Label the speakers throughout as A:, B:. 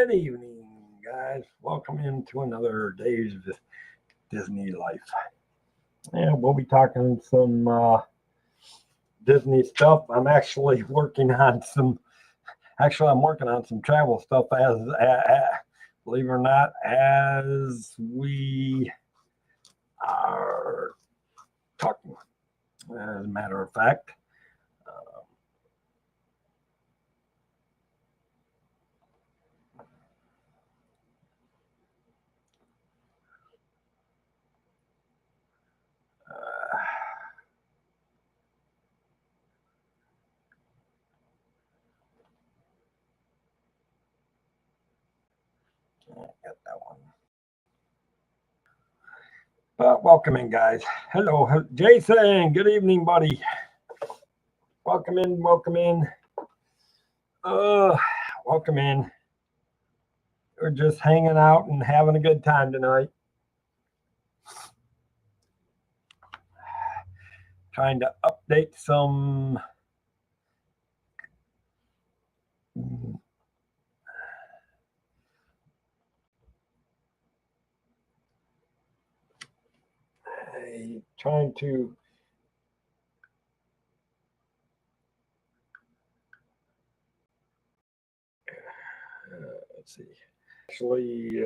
A: Good evening, guys. Welcome into another day's Disney life. Yeah, we'll be talking some Disney stuff. I'm actually working on some. I'm working on some travel stuff believe it or not, as we are talking. As a matter of fact. Got that one. But welcome in, guys. Hello, Jason. Good evening, buddy. Welcome in. Welcome in. Welcome in. We're just hanging out and having a good time tonight. Trying to update some trying to let's see. Actually,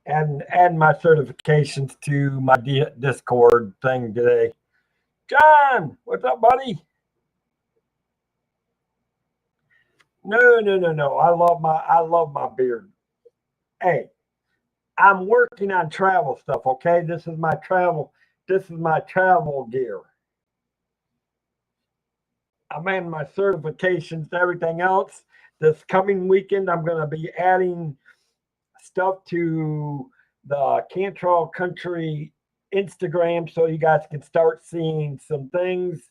A: add my certifications to my Discord thing today. John, what's up, buddy? No. I love my beard. Hey, I'm working on travel stuff, okay? This is my travel gear. I'm adding my certifications to everything else. This coming weekend, I'm going to be adding stuff to the Cantrell Country Instagram so you guys can start seeing some things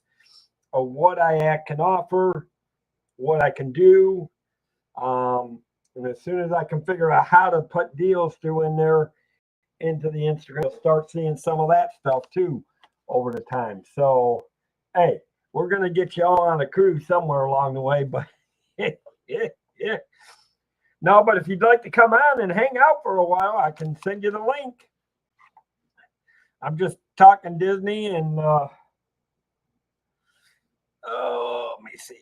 A: of what I can offer, what I can do. And as soon as I can figure out how to put deals through in there into the Instagram, I'll start seeing some of that stuff too over the time. So, hey, we're going to get you all on a cruise somewhere along the way, but yeah. No, but if you'd like to come on and hang out for a while, I can send you the link. I'm just talking Disney and let me see.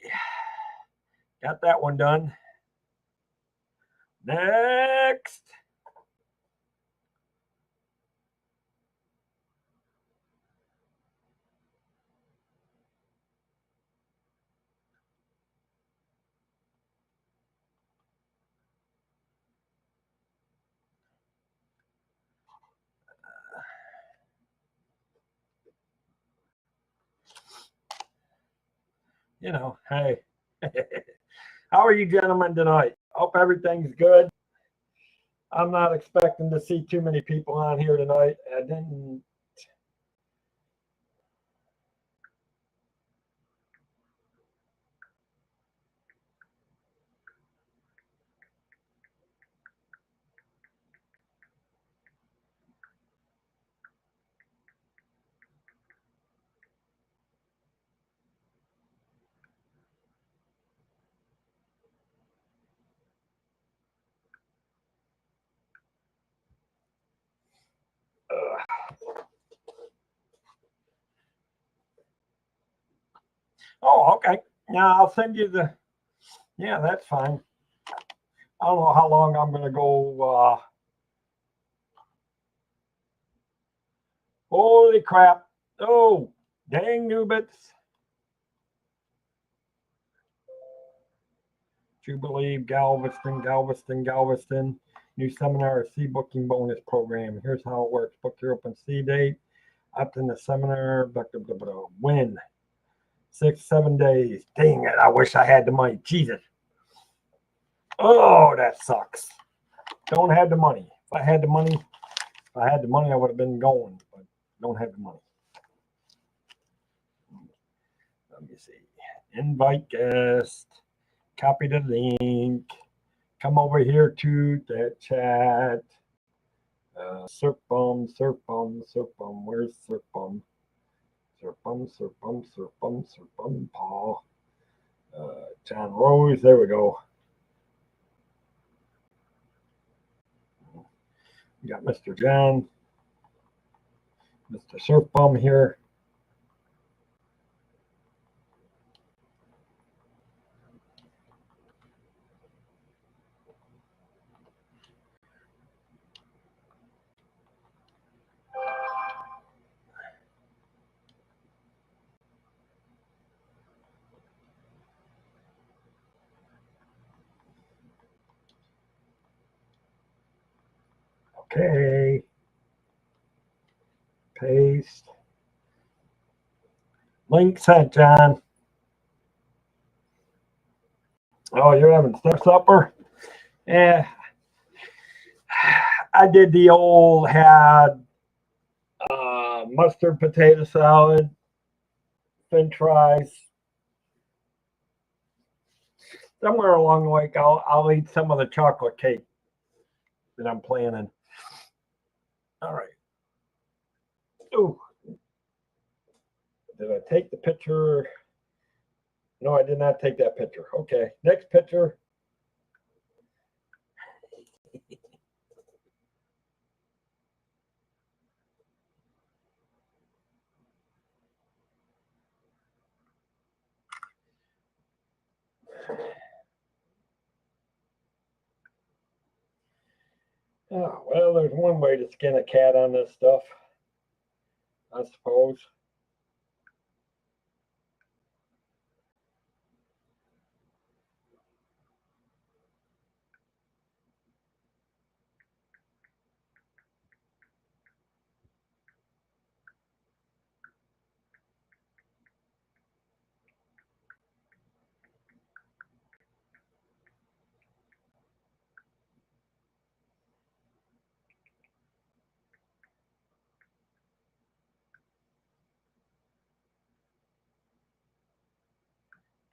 A: Got that one done. Next. Hey. How are you gentlemen tonight? Hope everything's good. I'm not expecting to see too many people on here tonight. I didn't. Oh, okay. Now I'll send you the. Yeah, that's fine. I don't know how long I'm going to go. Holy crap. Oh, dang Nubits. Jubilee, Galveston. New seminar C booking bonus program. Here's how it works. Book your open C date. Opt in the seminar. Blah, blah, blah, blah. Win. 6, 7 days. Dang it. I wish I had the money. Jesus. Oh, that sucks. Don't have the money. If I had the money, I would have been going, but don't have the money. Let me see. Invite guest. Copy the link. Come over here to the chat. Serpum. Where's Serpum? Serpum. Paul. John Rose. There we go. We got Mr. John. Mr. Serpum here. Okay. Paste. Link sent, John. Oh, you're having supper? Yeah. I did the old had mustard potato salad, French fries. Somewhere along the way, I'll eat some of the chocolate cake that I'm planning. All right. Ooh. Did I take the picture? No, I did not take that picture. Okay. Next picture. Oh, well, there's one way to skin a cat on this stuff, I suppose.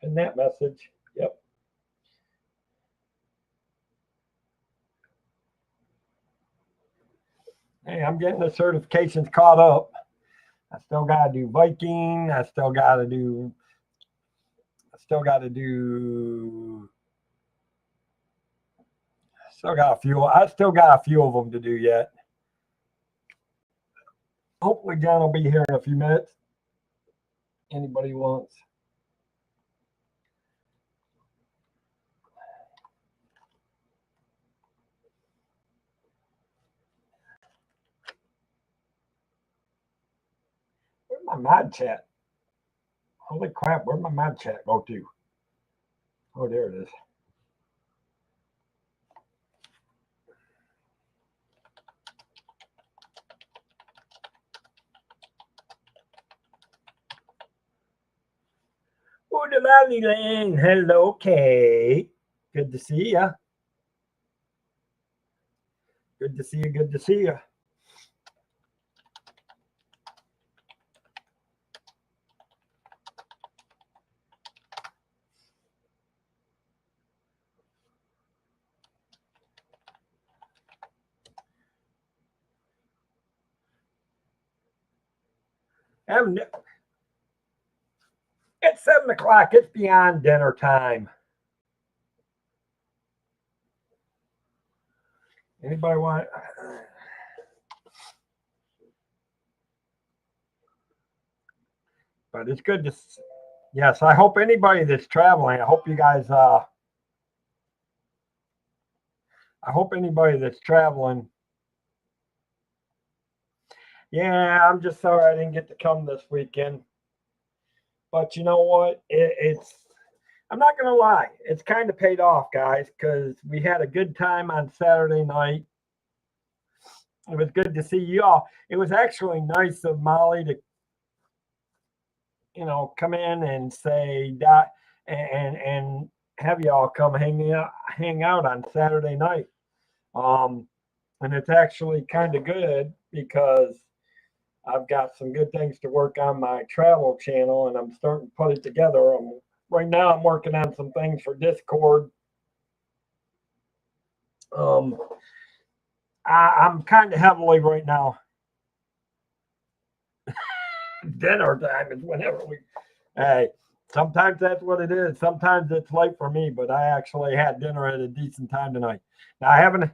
A: And that message. Yep. Hey, I'm getting the certifications caught up. I still got to do Viking. I still got to do. Still got a few. I still got a few of them to do yet. Hopefully, John will be here in a few minutes. Anybody wants? Where's my mod chat? Holy crap, where'd my mod chat go to? Oh, there it is. Oh, the Valley Lane. Hello, Kate. Good to see ya. Good to see you. Good to see you. It's 7 o'clock. It's beyond dinner time. Anybody want? But it's good to. Yes, I hope anybody that's traveling. I hope you guys. I hope anybody that's traveling. Yeah, I'm just sorry I didn't get to come this weekend. But you know what? I'm not going to lie. It's kind of paid off, guys, because we had a good time on Saturday night. It was good to see you all. It was actually nice of Molly to come in and say that, and have y'all come hang out on Saturday night. Um, and it's actually kind of good because I've got some good things to work on my travel channel, and I'm starting to put it together. Right now, I'm working on some things for Discord. Um, I'm kind of heavily right now. Dinner time is whenever we. Hey, sometimes that's what it is. Sometimes it's late for me, but I actually had dinner at a decent time tonight. Now I haven't.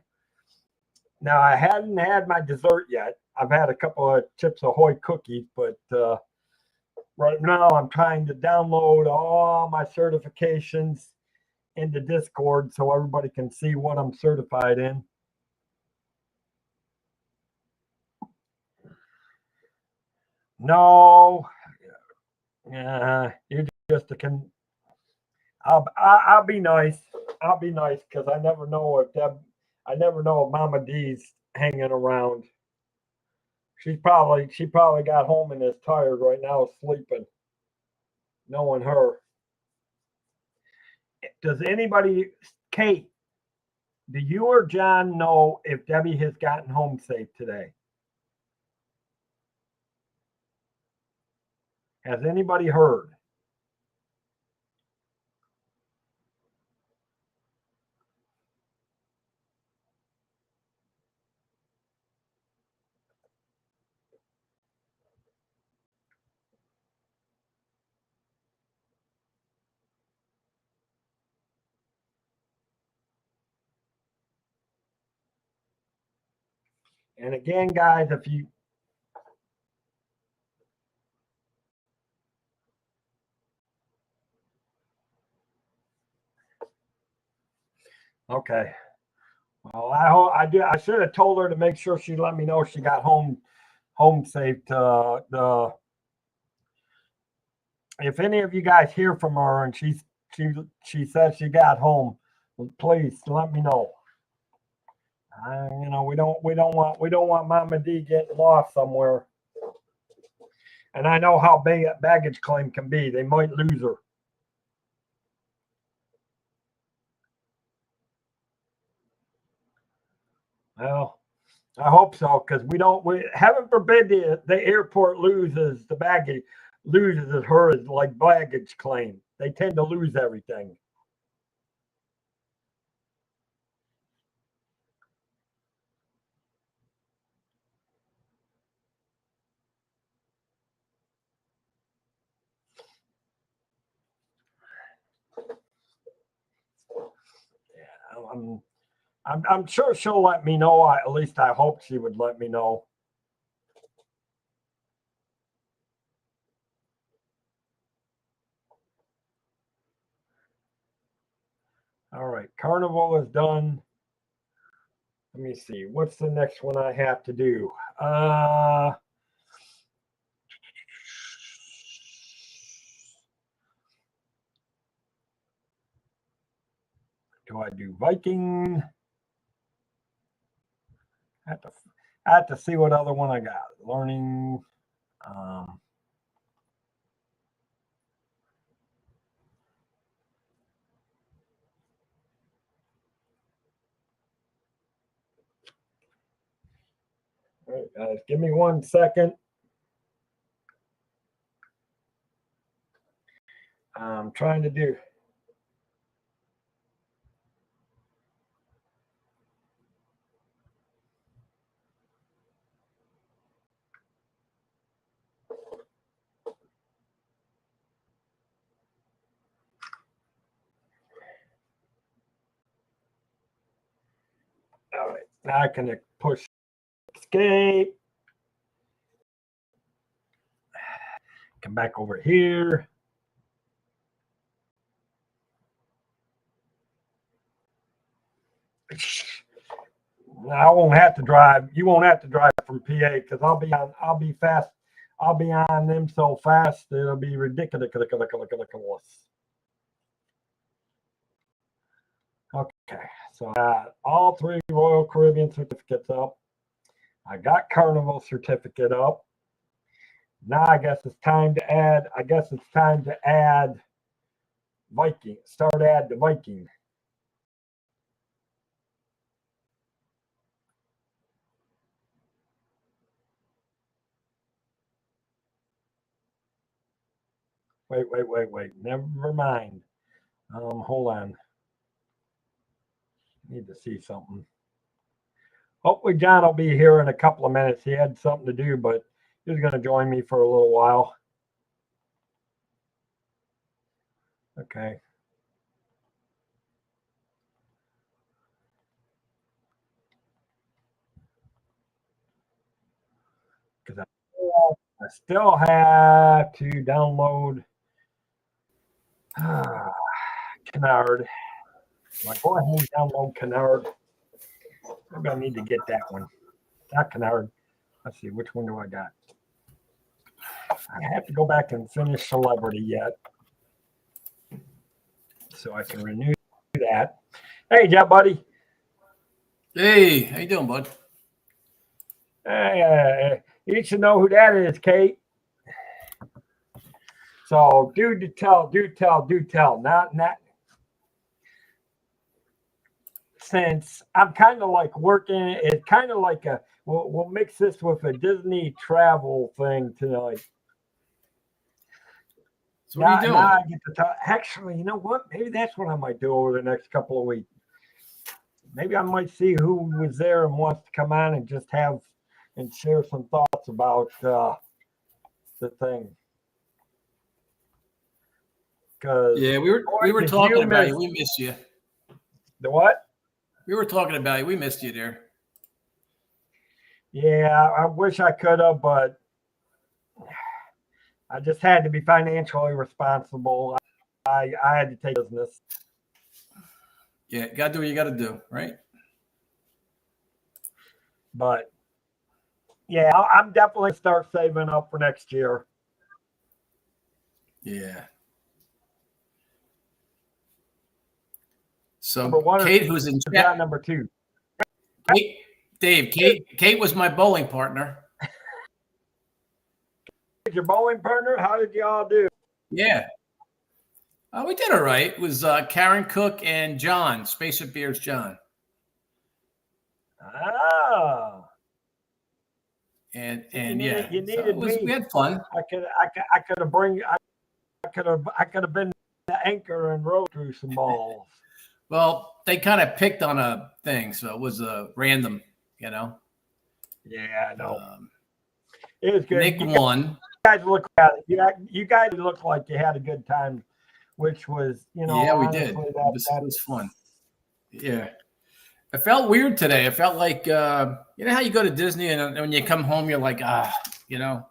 A: Now I hadn't had my dessert yet. I've had a couple of Chips Ahoy cookies, but right now I'm trying to download all my certifications into Discord so everybody can see what I'm certified in. No, you're just a con. I'll be nice. I'll be nice because I never know if Deb. I never know if Mama D's hanging around. She probably got home and is tired right now, sleeping. Knowing her. Does anybody, Kate? Do you or John know if Debbie has gotten home safe today? Has anybody heard? And again, guys, if you okay, well, I hope I do. I should have told her to make sure she let me know she got home safe. The if any of you guys hear from her and she she says she got home, please let me know. We don't want Mama D getting lost somewhere. And I know how big a baggage claim can be. They might lose her. Well, I hope so because we don't. We heaven forbid the airport loses the baggage, loses her as like baggage claim. They tend to lose everything. I'm, I'm sure she'll let me know. At least I hope she would let me know. All right, Carnival is done. Let me see. What's the next one I have to do? Do I do Viking? I have to, I have to see what other one I got. Learning. Um, all right, guys, give me 1 second. I'm trying to do. All right, now I can push escape. Come back over here. I won't have to drive. You won't have to drive from PA because I'll be on. I'll be fast. I'll be on them so fast it'll be ridiculous. Okay, so I got all 3 Royal Caribbean certificates up. I got Carnival certificate up. Now I guess it's time to add. I guess it's time to add Viking. Start add the Viking. Wait. Never mind. Hold on. Need to see something. Hopefully John will be here in a couple of minutes. He had something to do, but he's going to join me for a little while. Okay. Because I still have to download Canard. Like, go ahead and download Canard. Maybe I need to get that one. Not Canard. Let's see, which one do I got? I have to go back and finish Celebrity yet. So I can renew that. Hey, Jeff, buddy.
B: Hey, how you doing, bud?
A: Hey, you should know who that is, Kate. So, do tell. Not. Since I'm kind of like working, it's kind of like we'll mix this with a Disney travel thing tonight.
B: So what are you doing?
A: Now I get to talk. Actually, you know what? Maybe that's what I might do over the next couple of weeks. Maybe I might see who was there and wants to come on and just have and share some thoughts about the thing.
B: Yeah, we were talking about you. We missed you.
A: The what?
B: We were talking about you. We missed you there.
A: Yeah, I wish I could have, but I just had to be financially responsible. I had to take business.
B: Yeah, got to do what you got to do, right?
A: But yeah, I'm definitely start saving up for next year.
B: Yeah. So Kate, who's in chat,
A: number 2.
B: Kate was my bowling partner.
A: Your bowling partner? How did y'all do?
B: Yeah. We did all right. It was Karen Cook and John, Spacer Beers John.
A: Ah.
B: And
A: yeah, you needed me.
B: We had fun.
A: I could have been the anchor and rowed through some balls.
B: Well, they kind of picked on a thing, so it was random, you know.
A: Yeah, I know. It was good.
B: Nick won.
A: You guys looked like you had a good time, which was, you know.
B: Yeah, we did. It was fun. Yeah. It felt weird today. It felt like, you know how you go to Disney and when you come home, you're like, you know.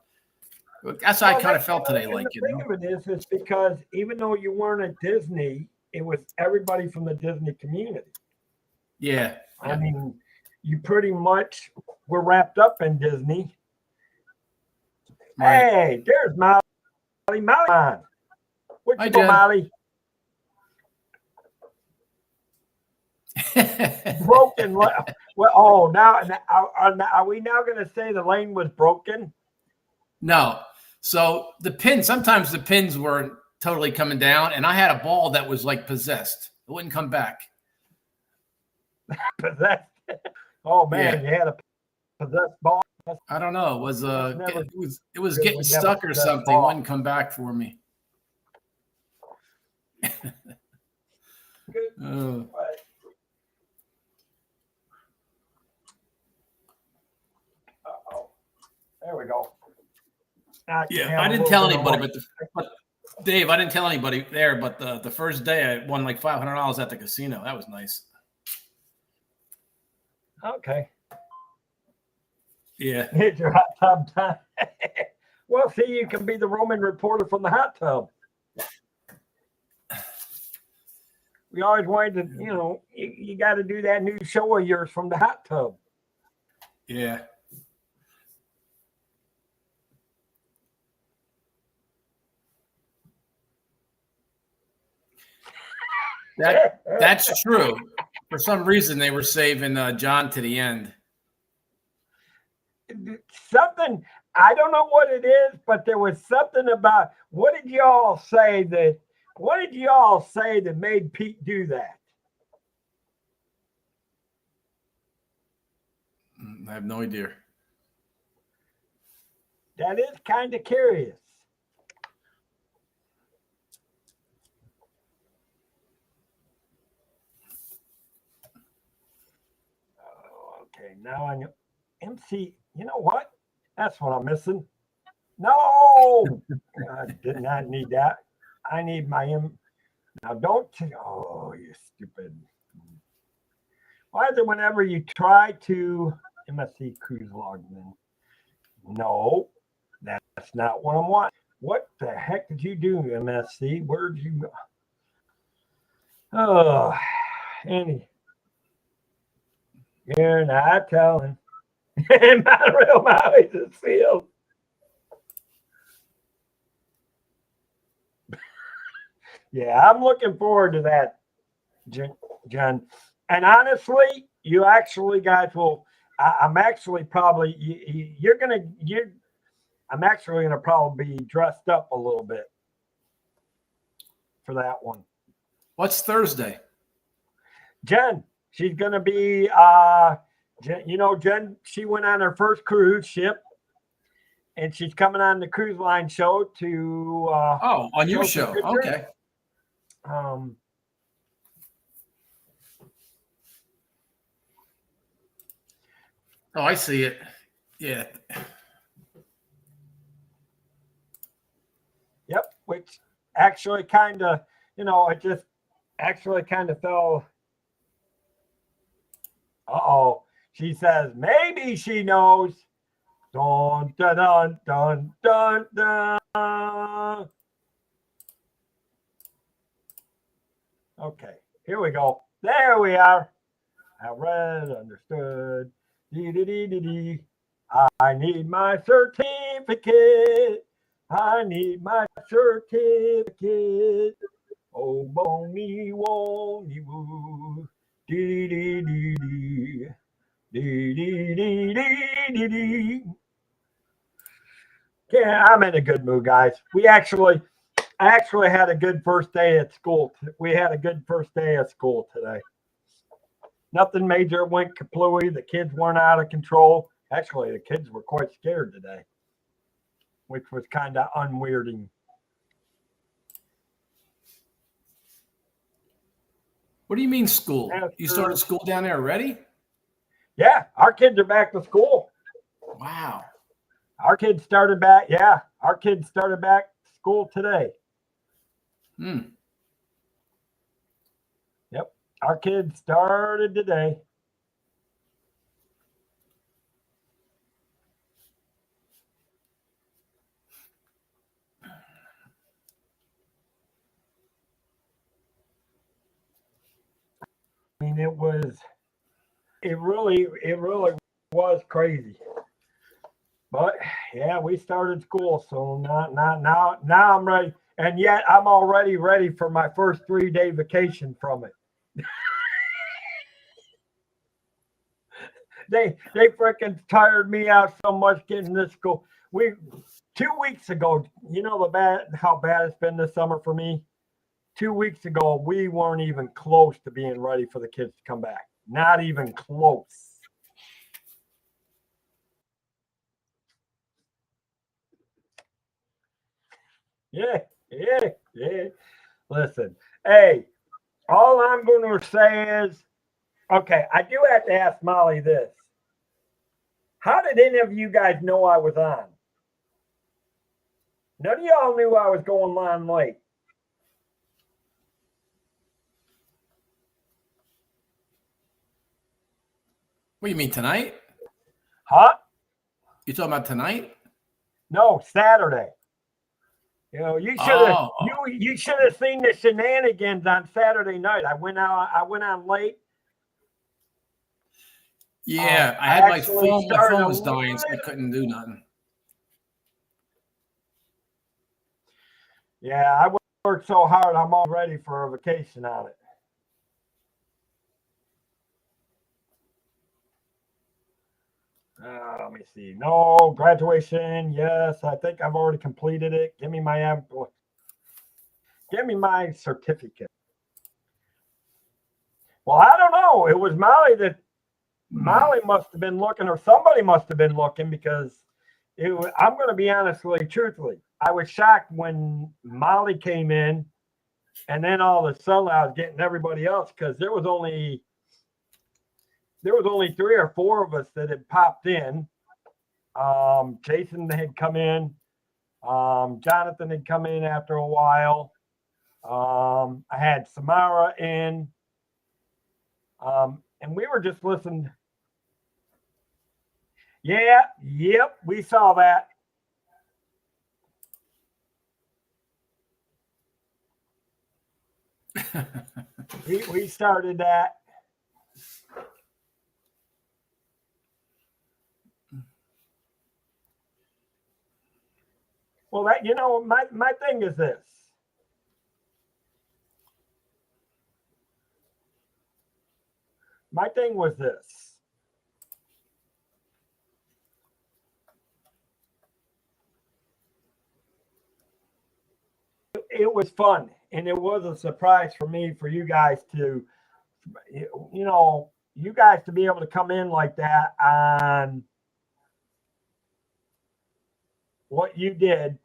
B: That's how I kind of felt today. Like,
A: the thing of it is because even though you weren't at Disney, it was everybody from the Disney community.
B: Yeah.
A: I mean, you pretty much were wrapped up in Disney. Right. Hey, there's Molly. Molly. Where'd you go, Molly? Broken. Well, now are we now going to say the lane was broken?
B: No. So sometimes the pins weren't totally coming down, and I had a ball that was like possessed. It wouldn't come back.
A: Possessed? Oh man, yeah. You had a possessed ball.
B: I don't know. It was getting stuck or something. It wouldn't come back for me.
A: There we go.
B: Yeah, I didn't tell anybody, but Dave, I didn't tell anybody there. But the first day, I won like $500 at the casino. That was nice.
A: Okay.
B: Yeah.
A: Hit your hot tub time. Well, see, you can be the Roman reporter from the hot tub. We always wanted to, you know, you got to do that new show of yours from the hot tub.
B: Yeah. That's true. For some reason, they were saving John to the end.
A: Something I don't know what it is, but there was something about what did y'all say that made Pete do that?
B: I have no idea.
A: That is kind of curious. Oh, okay, now I know. MC, you know what? That's what I'm missing. No, I did not need that. I need my M. Now don't. Oh, you stupid. Why is it whenever you try to MSC cruise login? No, that's not what I want. What the heck did you do, MSC? Where'd you go? Oh, Annie, you're not telling. Monorail Maui's is sealed. Yeah, I'm looking forward to that, John. And honestly, you actually guys will. I'm actually probably you're gonna you. I'm actually gonna probably be dressed up a little bit for that one.
B: What's Thursday?
A: Jen, she's gonna be. Jen. She went on her first cruise ship, and she's coming on the cruise line show to.
B: On your show, okay.
A: Um,
B: Oh, I see it. Yeah.
A: Yep, which actually kind of, it just actually kind of fell. Uh-oh. She says, maybe she knows. Dun, dun, dun, dun, dun, dun. Okay, here we go. There we are. I read, understood. Dee, dee, dee, dee, dee. I need my certificate. I need my certificate. Oh, boney, woney, woo. Dee, dee, dee, dee. Dee, dee, dee, dee, dee, dee. Yeah, I'm in a good mood, guys. I actually had a good first day at school. We had a good first day at school today. Nothing major went kaplooey. The kids weren't out of control. Actually, the kids were quite scared today, which was kind of unweirding.
B: What do you mean school? You started school down there already?
A: Yeah, our kids are back to school.
B: Wow.
A: Our kids started back. Yeah, our kids started back school today. Yep, our kids started today. I mean, it really was crazy. But yeah, we started school, so now I'm ready, and yet I'm already ready for my first 3-day vacation from it. They freaking tired me out so much getting this school. 2 weeks ago, how bad it's been this summer for me. 2 weeks ago, we weren't even close to being ready for the kids to come back. Not even close. Yeah. Listen, hey, all I'm going to say is, okay, I do have to ask Molly this. How did any of you guys know I was on? None of y'all knew I was going on late.
B: What do you mean tonight?
A: Huh?
B: You talking about tonight?
A: No, Saturday. You should have seen the shenanigans on Saturday night. I went on late.
B: Yeah, I had my phone. My phone was dying, so I couldn't do nothing.
A: Yeah, I worked so hard. I'm all ready for a vacation on it. Let me see. No, graduation. Yes, I think I've already completed it. Give me my certificate. Well, I don't know. It was Molly must have been looking, or somebody must have been looking, because I'm going to be honestly, truthfully, I was shocked when Molly came in, and then all of a sudden I was getting everybody else, because there was only 3 or 4 of us that had popped in. Jason had come in. Jonathan had come in after a while. I had Samara in. And we were just listening. Yeah, yep, we saw that. we started that. Well, that my thing is this. My thing was this. It was fun, and it was a surprise for me, for you guys to, you guys to be able to come in like that on what you did.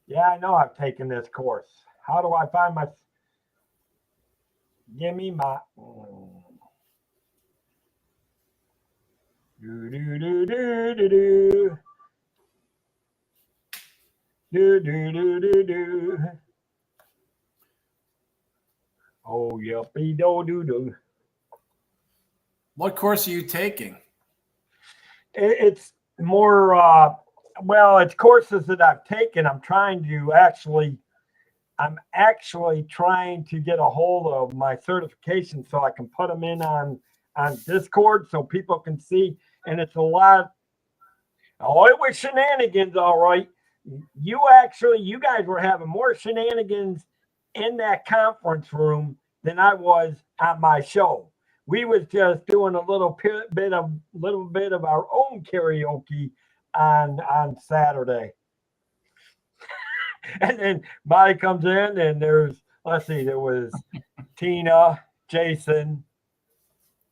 A: Yeah, I know I've taken this course. How do I find my? Give me my. Do do do do do do. Do do do do do. Oh, yuppie do do do.
B: What course are you taking?
A: It's more. Well, it's courses that I've taken. I'm actually trying to get a hold of my certification so I can put them in on Discord so people can see. And it's a lot. Oh, it was shenanigans, all right. You guys were having more shenanigans in that conference room than I was on my show. We was just doing a little bit of our own karaoke on Saturday. And then Molly comes in, and there was Tina, Jason,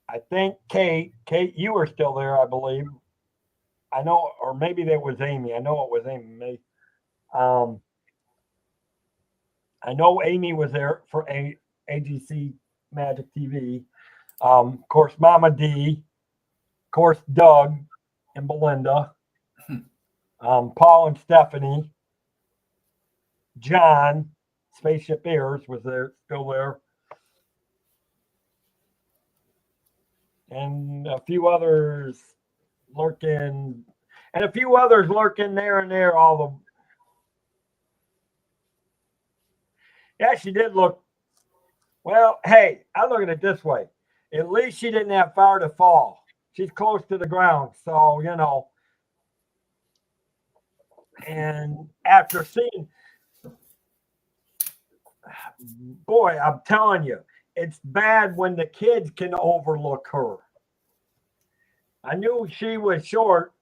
A: I think Kate. Kate, you were still there, I believe. I know, or maybe that was Amy. I know it was Amy. Um, I know Amy was there for AGC Magic TV. Of course, Mama D. Of course, Doug and Belinda. Paul and Stephanie. John, Spaceship Ears was there, still there. And a few others lurking. And a few others lurking there and there. Yeah, she did look. Well, hey, I look at it this way. At least she didn't have far to fall. She's close to the ground. So, and after seeing, boy, I'm telling you, it's bad when the kids can overlook her. I knew she was short.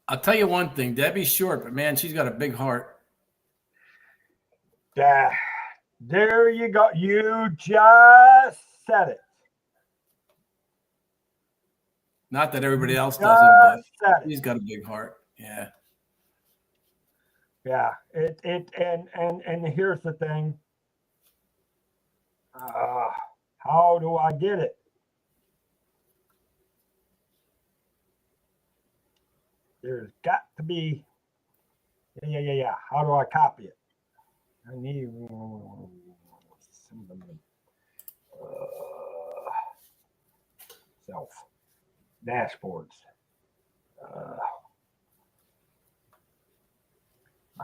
B: I'll tell you one thing. Debbie's short, but man, she's got a big heart.
A: There you go. You just said it.
B: Not that everybody else doesn't, but she's got a big heart. Yeah.
A: Yeah. And here's the thing. How do I get it? There's got to be. Yeah. How do I copy it? I need self dashboards.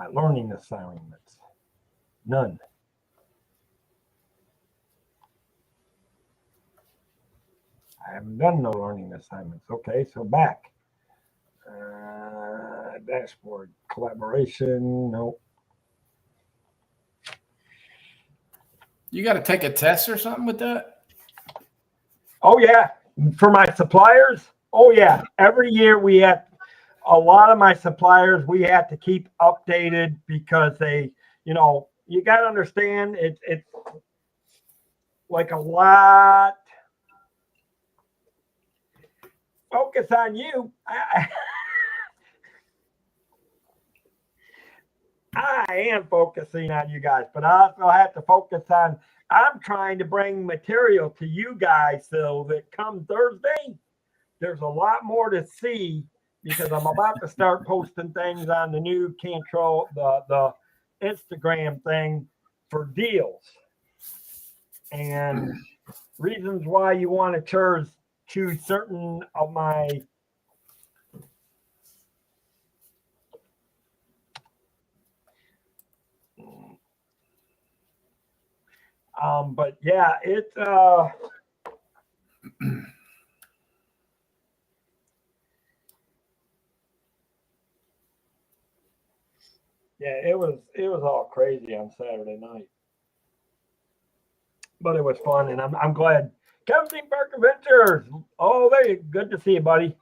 A: My learning assignments. None. I haven't done no learning assignments. Okay, so back. Dashboard. Collaboration. No.
B: You got to take a test or something with that?
A: Oh, yeah. For my suppliers? Oh, yeah. Every year we have a lot of my suppliers, we have to keep updated because they, you got to understand it's like a lot. Focus on you. I am focusing on you guys, but I also have to focus on. I'm trying to bring material to you guys so that come Thursday, there's a lot more to see because I'm about to start posting things on the new Cantrell, the Instagram thing for deals and reasons why you want to choose certain of my but yeah, it's yeah, it was all crazy on Saturday night. But it was fun and I'm glad. Kevin Park Adventures. Oh, there you good to see you, buddy.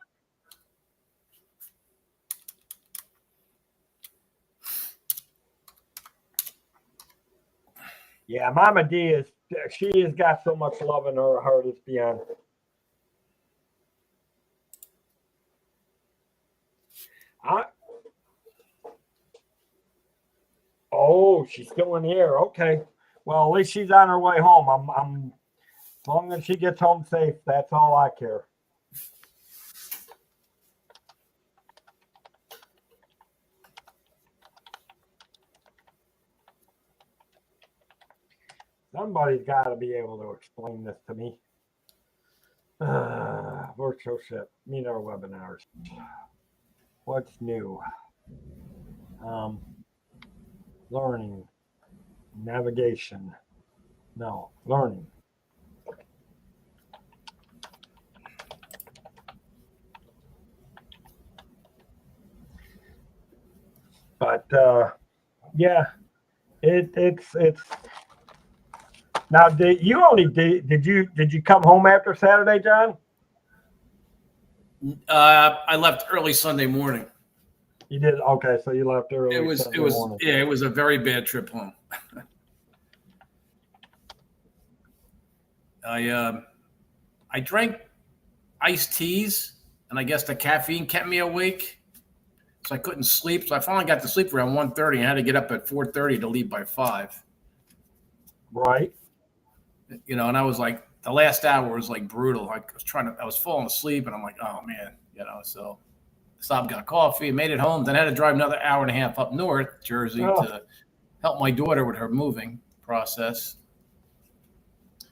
A: Yeah, Mama D she has got so much love in her heart, it's beyond. Oh, she's still in the air. Okay. Well, at least she's on her way home. I'm as long as she gets home safe, that's all I care. Somebody's got to be able to explain this to me. Virtual ship, meet our webinars. What's new? Learning, navigation. No, learning. But yeah, it's now. Did you come home after Saturday, John?
B: I left early Sunday morning.
A: You did okay, so you left early.
B: It was
A: morning.
B: Yeah, it was a very bad trip home. I drank iced teas, and I guess the caffeine kept me awake, so I couldn't sleep. So I finally got to sleep around 1:30 and I had to get up at 4:30 to leave by 5.
A: Right.
B: And I was like, the last hour was like brutal. I was falling asleep, and I'm like, oh man, so. Stopped, got coffee, made it home. Then I had to drive another hour and a half up north, Jersey, to help my daughter with her moving process. I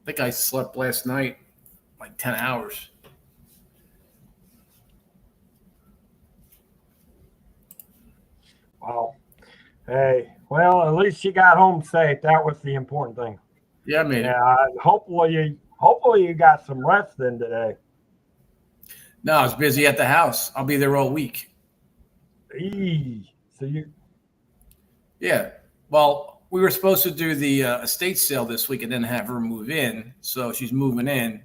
B: think I slept last night like 10 hours.
A: Wow. Hey, well, at least you got home safe. That was the important thing.
B: Yeah, I made it.
A: Hopefully you got some rest then today.
B: No, I was busy at the house. I'll be there all week.
A: So you?
B: Yeah. Well, we were supposed to do the estate sale this week and then have her move in. So she's moving in.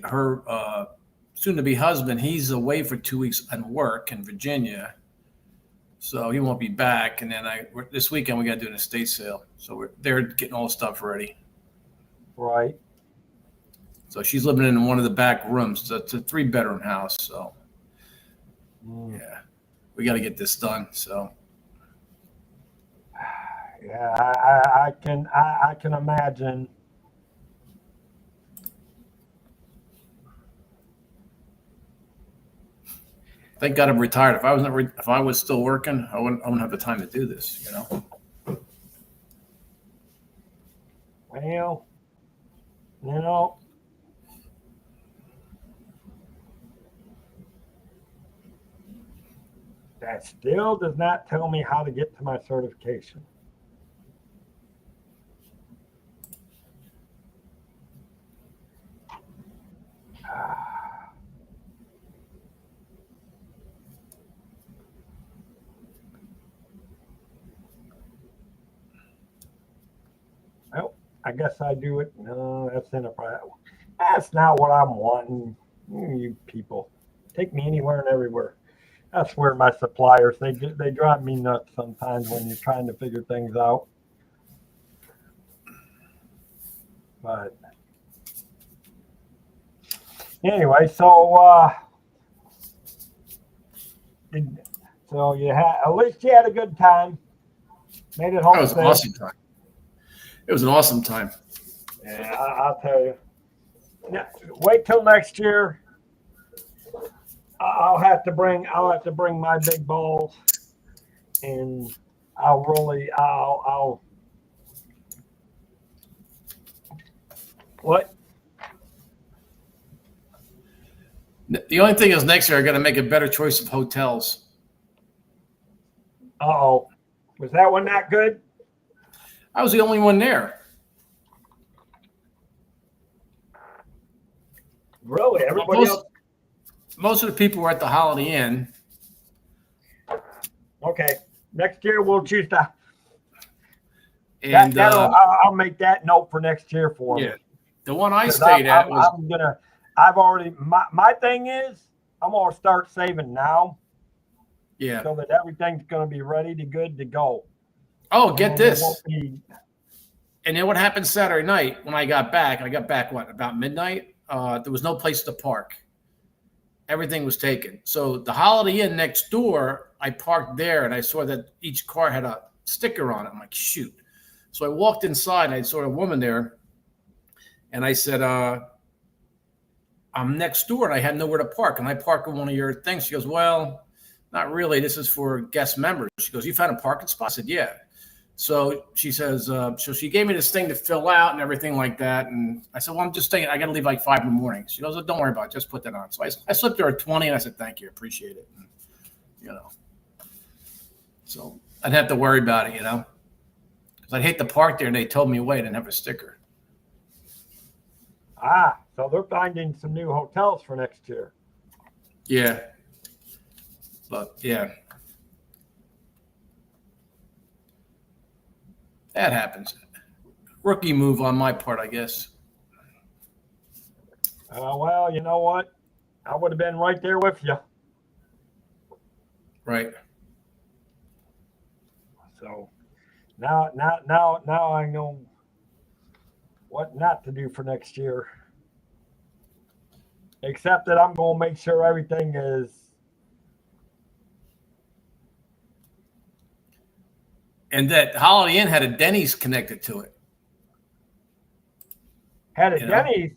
B: Her soon-to-be husband, he's away for 2 weeks on work in Virginia. So he won't be back. And then this weekend we got to do an estate sale. So they're getting all the stuff ready.
A: Right.
B: So she's living in one of the back rooms. It's a 3-bedroom house. So yeah, we got to get this done. So
A: yeah, I can imagine.
B: Thank God I'm retired. If I was still working, I wouldn't have the time to do this.
A: Well, That still does not tell me how to get to my certification. Well, I guess I do it. No, that's enterprise. That's not what I'm wanting. You people, take me anywhere and everywhere. That's where my suppliers they drive me nuts sometimes when you're trying to figure things out. But anyway, so you had at least you had a good time. Made it home
B: That was
A: safe.
B: an awesome time. It was an awesome time.
A: Yeah, I'll tell you. Now, wait till next year. I'll have to bring my big balls, and I'll what?
B: The only thing is next year I got to make a better choice of hotels.
A: Oh, was that one not good?
B: I was the only one there.
A: Really? Everybody else?
B: Most of the people were at the Holiday Inn.
A: Okay. Next year we'll choose that.
B: And
A: I'll make that note for next year for me.
B: Yeah, the one I stayed at was.
A: My thing is I'm gonna start saving now.
B: Yeah.
A: So that everything's gonna be ready to good to go.
B: Oh, get this. And then what happened Saturday night when I got back? What, about midnight? There was no place to park. Everything was taken. So the Holiday Inn next door, I parked there, and I saw that each car had a sticker on it. I'm like, shoot. So I walked inside, and I saw a woman there, and I said, I'm next door, and I had nowhere to park. And I park in one of your things. She goes, well, not really. This is for guest members. She goes, you found a parking spot? I said, yeah. So she says, so she gave me this thing to fill out and everything like that. And I said, well, I'm just staying. I got to leave like 5 in the morning. She goes, oh, don't worry about it. Just put that on. So I slipped her a 20 and I said, thank you. Appreciate it. And, so I'd have to worry about it, because I'd hate to park there and they told me away and have a sticker.
A: So they're finding some new hotels for next year.
B: Yeah. But yeah. That happens. Rookie move on my part, I guess.
A: Well, you know what? I would have been right there with you.
B: Right.
A: So now I know what not to do for next year. Except that I'm going to make sure everything is.
B: And that Holiday Inn had a Denny's connected to it.
A: Had a Denny's?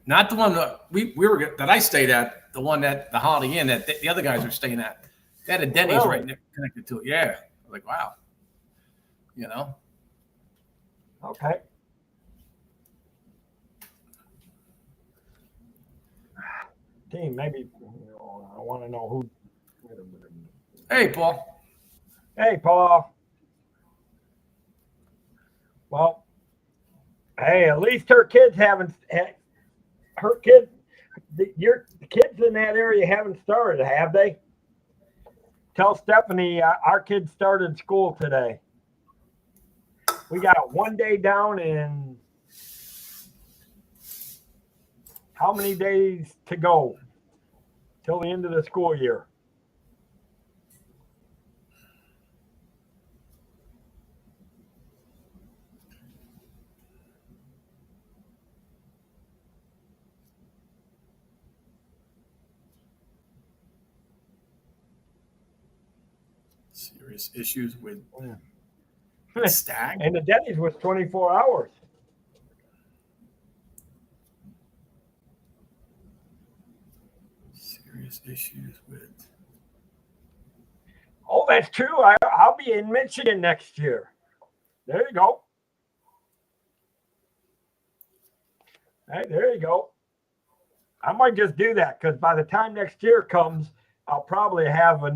B: Not the one that we were that I stayed at. The one that the Holiday Inn that the other guys were staying at. They had a Denny's right connected to it. Yeah, I was like, wow.
A: Okay. Team, maybe I want to know who.
B: Hey, Paul.
A: Hey, Paul. Well, hey, at least her kids haven't. Your kids in that area haven't started, have they? Tell Stephanie our kids started school today. We got 1 day down and how many days to go till the end of the school year?
B: Serious issues with Stag.
A: And the Denny's was 24 hours.
B: Serious issues with.
A: Oh, that's true. I'll be in Michigan next year. There you go. Hey, there you go. I might just do that because by the time next year comes, I'll probably have a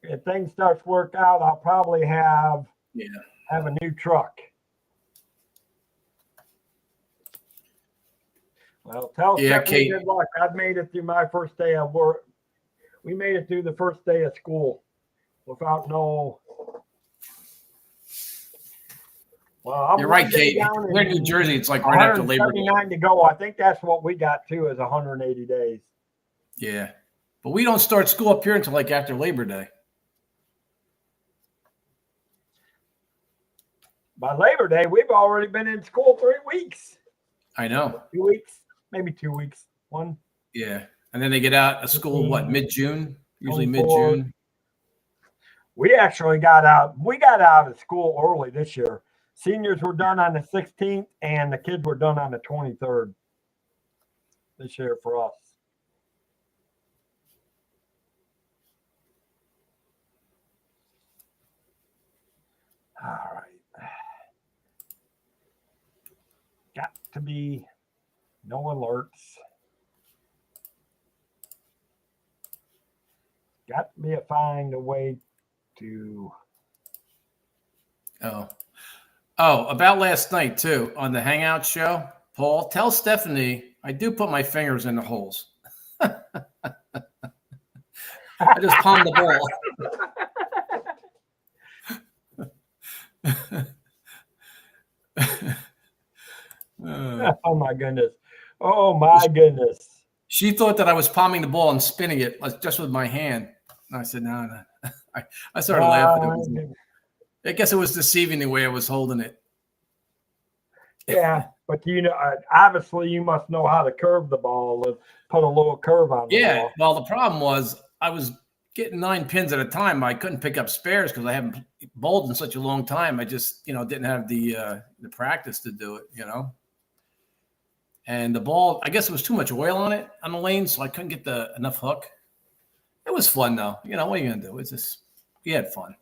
A: if things start to work out, I'll probably
B: Yeah.
A: have a new truck. Well, tell
B: Yeah,
A: Stephanie
B: Kate.
A: good luck. I've made it through my first day of work. We made it through the first day of school without no. Well, I'm
B: You're
A: one
B: right,
A: day
B: Kate.
A: down
B: We're in New
A: and
B: Jersey. It's like right after Labor Day.
A: 179 to go. I think that's what we got too, is 180 days.
B: Yeah. But we don't start school up here until like after Labor Day.
A: By Labor Day, we've already been in school 3 weeks.
B: I know.
A: 2 weeks, maybe 2 weeks. One.
B: Yeah. And then they get out of school, what, mid-June? Usually
A: 24.
B: mid-June.
A: We actually got out. We got out of school early this year. Seniors were done on the 16th, and the kids were done on the 23rd this year for us. All right. Got to be no alerts. Got to be find a way to.
B: Oh, about last night too on the Hangout show. Paul, tell Stephanie I do put my fingers in the holes. I just palm the ball.
A: Oh my goodness. Oh my goodness.
B: She thought that I was palming the ball and spinning it just with my hand. And I said, no. I started laughing. I guess it was deceiving the way I was holding it.
A: Yeah, but obviously you must know how to curve the ball and put a little curve on the ball.
B: Yeah, well, the problem was I was getting 9 pins at a time. I couldn't pick up spares because I haven't bowled in such a long time. I just, didn't have the practice to do it, And the ball, I guess it was too much oil on it on the lane, so I couldn't get enough hook. It was fun though. What are you gonna do? It's just we had fun.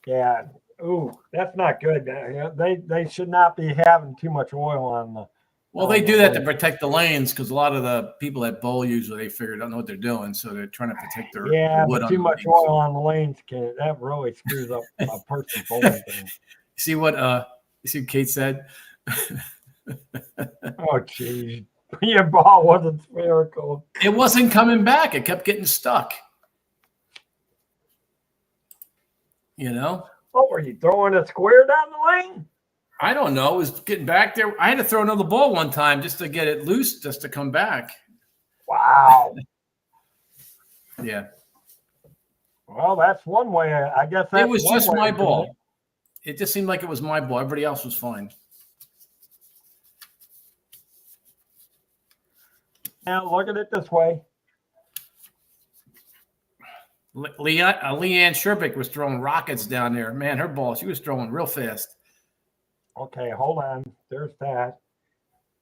A: Yeah. Ooh, that's not good. They should not be having too much oil on the.
B: Well, they do that to protect the lanes because a lot of the people that bowl usually they don't know what they're doing, so they're trying to protect their wood.
A: But too much oil on the lanes that really screws up a person's bowling thing.
B: See what Kate said?
A: Oh, geez. Your ball wasn't spherical.
B: It wasn't coming back. It kept getting stuck.
A: What were you throwing a square down the lane?
B: I don't know. It was getting back there. I had to throw another ball one time just to get it loose, just to come back.
A: Wow.
B: Yeah.
A: Well, that's one way. I guess
B: it was just my ball. It just seemed like it was my ball. Everybody else was fine.
A: Now look at it this way.
B: Leanne Sherbick was throwing rockets down there. Man, her ball, she was throwing real fast.
A: Okay, hold on. There's that.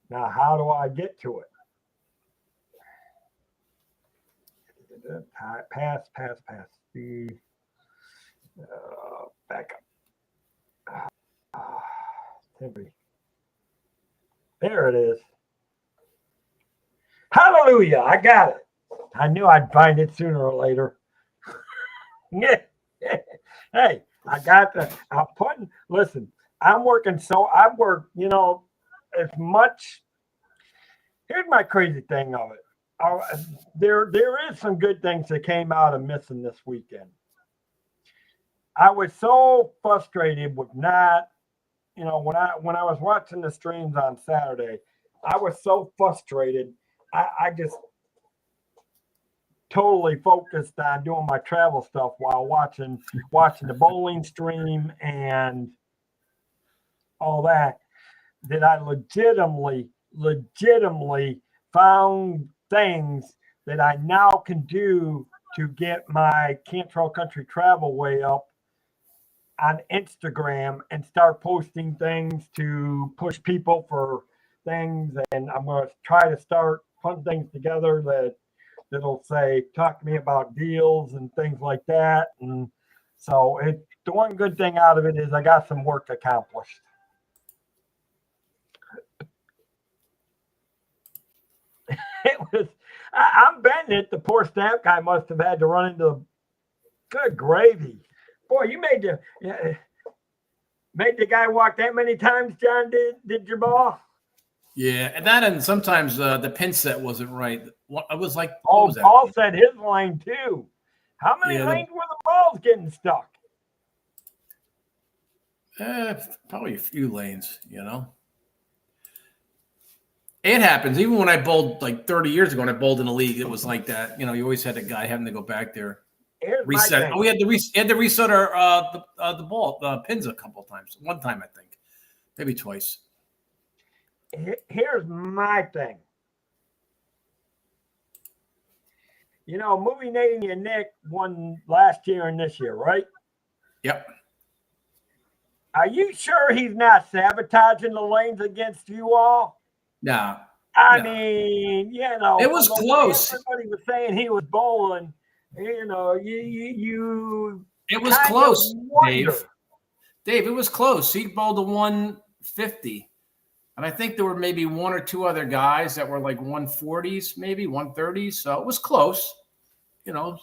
A: Now, how do I get to it? Pass. Back up. There it is. Hallelujah. I got it. I knew I'd find it sooner or later. Hey, listen, I've worked, as much. Here's my crazy thing of it. There is some good things that came out of missing this weekend. I was so frustrated with not, when I was watching the streams on Saturday, I was so frustrated. I just totally focused on doing my travel stuff while watching the bowling stream and all that I legitimately found things that I now can do to get my Cantrell Country Travel way up on Instagram and start posting things to push people for things. And I'm going to try to start putting things together that'll say, talk to me about deals and things like that. And so the one good thing out of it is I got some work accomplished. It was. I'm betting it. The poor stamp guy must have had to run into. Good gravy, boy! You made the guy walk that many times. John did your ball?
B: Yeah, and sometimes the pin set wasn't right. It was like, what
A: Oh,
B: was that?
A: Paul said his lane too. How many
B: Yeah,
A: lanes were the balls getting stuck?
B: probably a few lanes, It happens. Even when I bowled like 30 years ago, when I bowled in the league, it was like that. You always had a guy having to go back there,
A: Here's my
B: reset.
A: thing.
B: Oh, we had to reset our the ball pins a couple of times. One time, I think, maybe twice.
A: Here's my thing. Movie Nate and Nick won last year and this year, right?
B: Yep.
A: Are you sure he's not sabotaging the lanes against you all?
B: No.
A: I mean,
B: it was close.
A: Everybody was saying he was bowling. You
B: It was close, Dave. Dave, it was close. He bowled a 150. And I think there were maybe one or two other guys that were like 140s, maybe 130s. So it was close, It was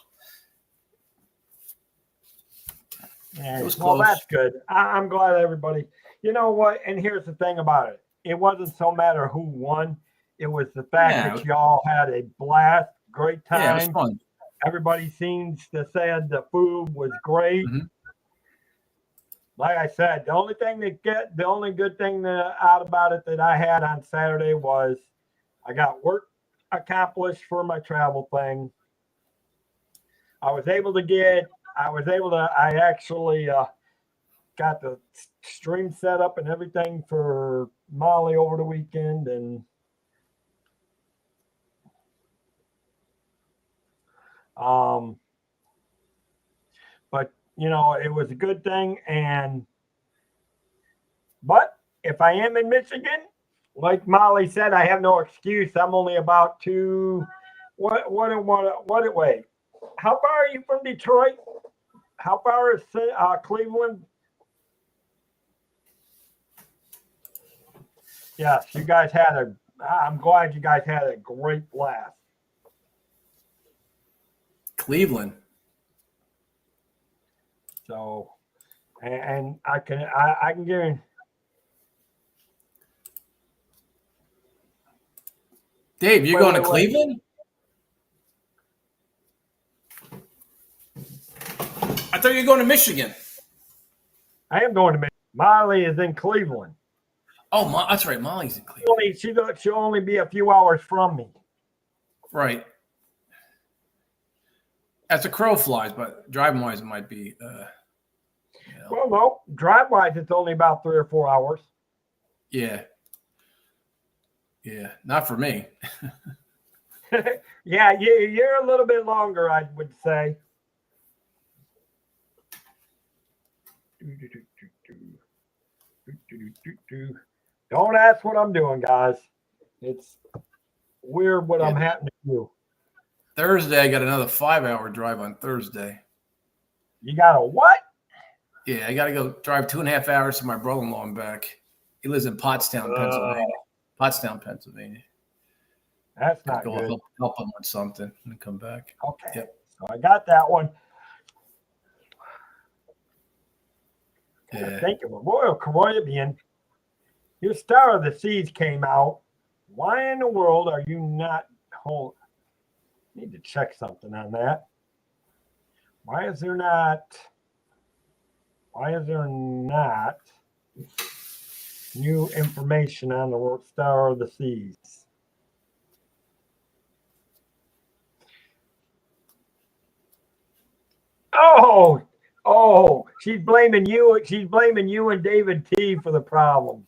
B: close.
A: Well, that's good. I'm glad everybody. You know what? And here's the thing about it. It wasn't so matter who won. It was the fact that y'all had a blast, great time.
B: Yeah, it was fun.
A: Everybody seems to say the food was great.
B: Mm-hmm.
A: Like I said, the only good thing out about it that I had on Saturday was I got work accomplished for my travel thing. I actually got the stream set up and everything for Molly over the weekend, and but it was a good thing. But if I am in Michigan, like Molly said, I have no excuse. I'm only about wait. How far are you from Detroit? How far is Cleveland? Yes, you guys I'm glad you guys had a great blast.
B: Cleveland.
A: So, and I can guarantee.
B: Dave, you're going to Cleveland? I thought you were going to Michigan.
A: I am going to Michigan. Molly is in Cleveland.
B: Oh, that's right. Molly's in Cleveland.
A: She'll only be a few hours from me.
B: Right. As a crow flies, but driving-wise, it might be.
A: Well, no. Drive-wise, it's only about 3 or 4 hours.
B: Yeah. Yeah, not for me.
A: Yeah, you're a little bit longer, I would say. Don't ask what I'm doing, guys. It's weird what I'm having to do.
B: Thursday, I got another 5-hour drive on Thursday.
A: You got a what?
B: Yeah, I got to go drive 2.5 hours to my brother-in-law and back. He lives in Pottstown, Pennsylvania.
A: That's not
B: go
A: good.
B: help him with something and come back.
A: Okay.
B: Yep.
A: So I got that one.
B: Yeah.
A: Thank you. Royal Caribbean. Your Star of the Seas came out. Why in the world are you not hold? Need to check something on that. Why is there not new information on the Star of the Seas? Oh, she's blaming you. She's blaming you and David T for the problem.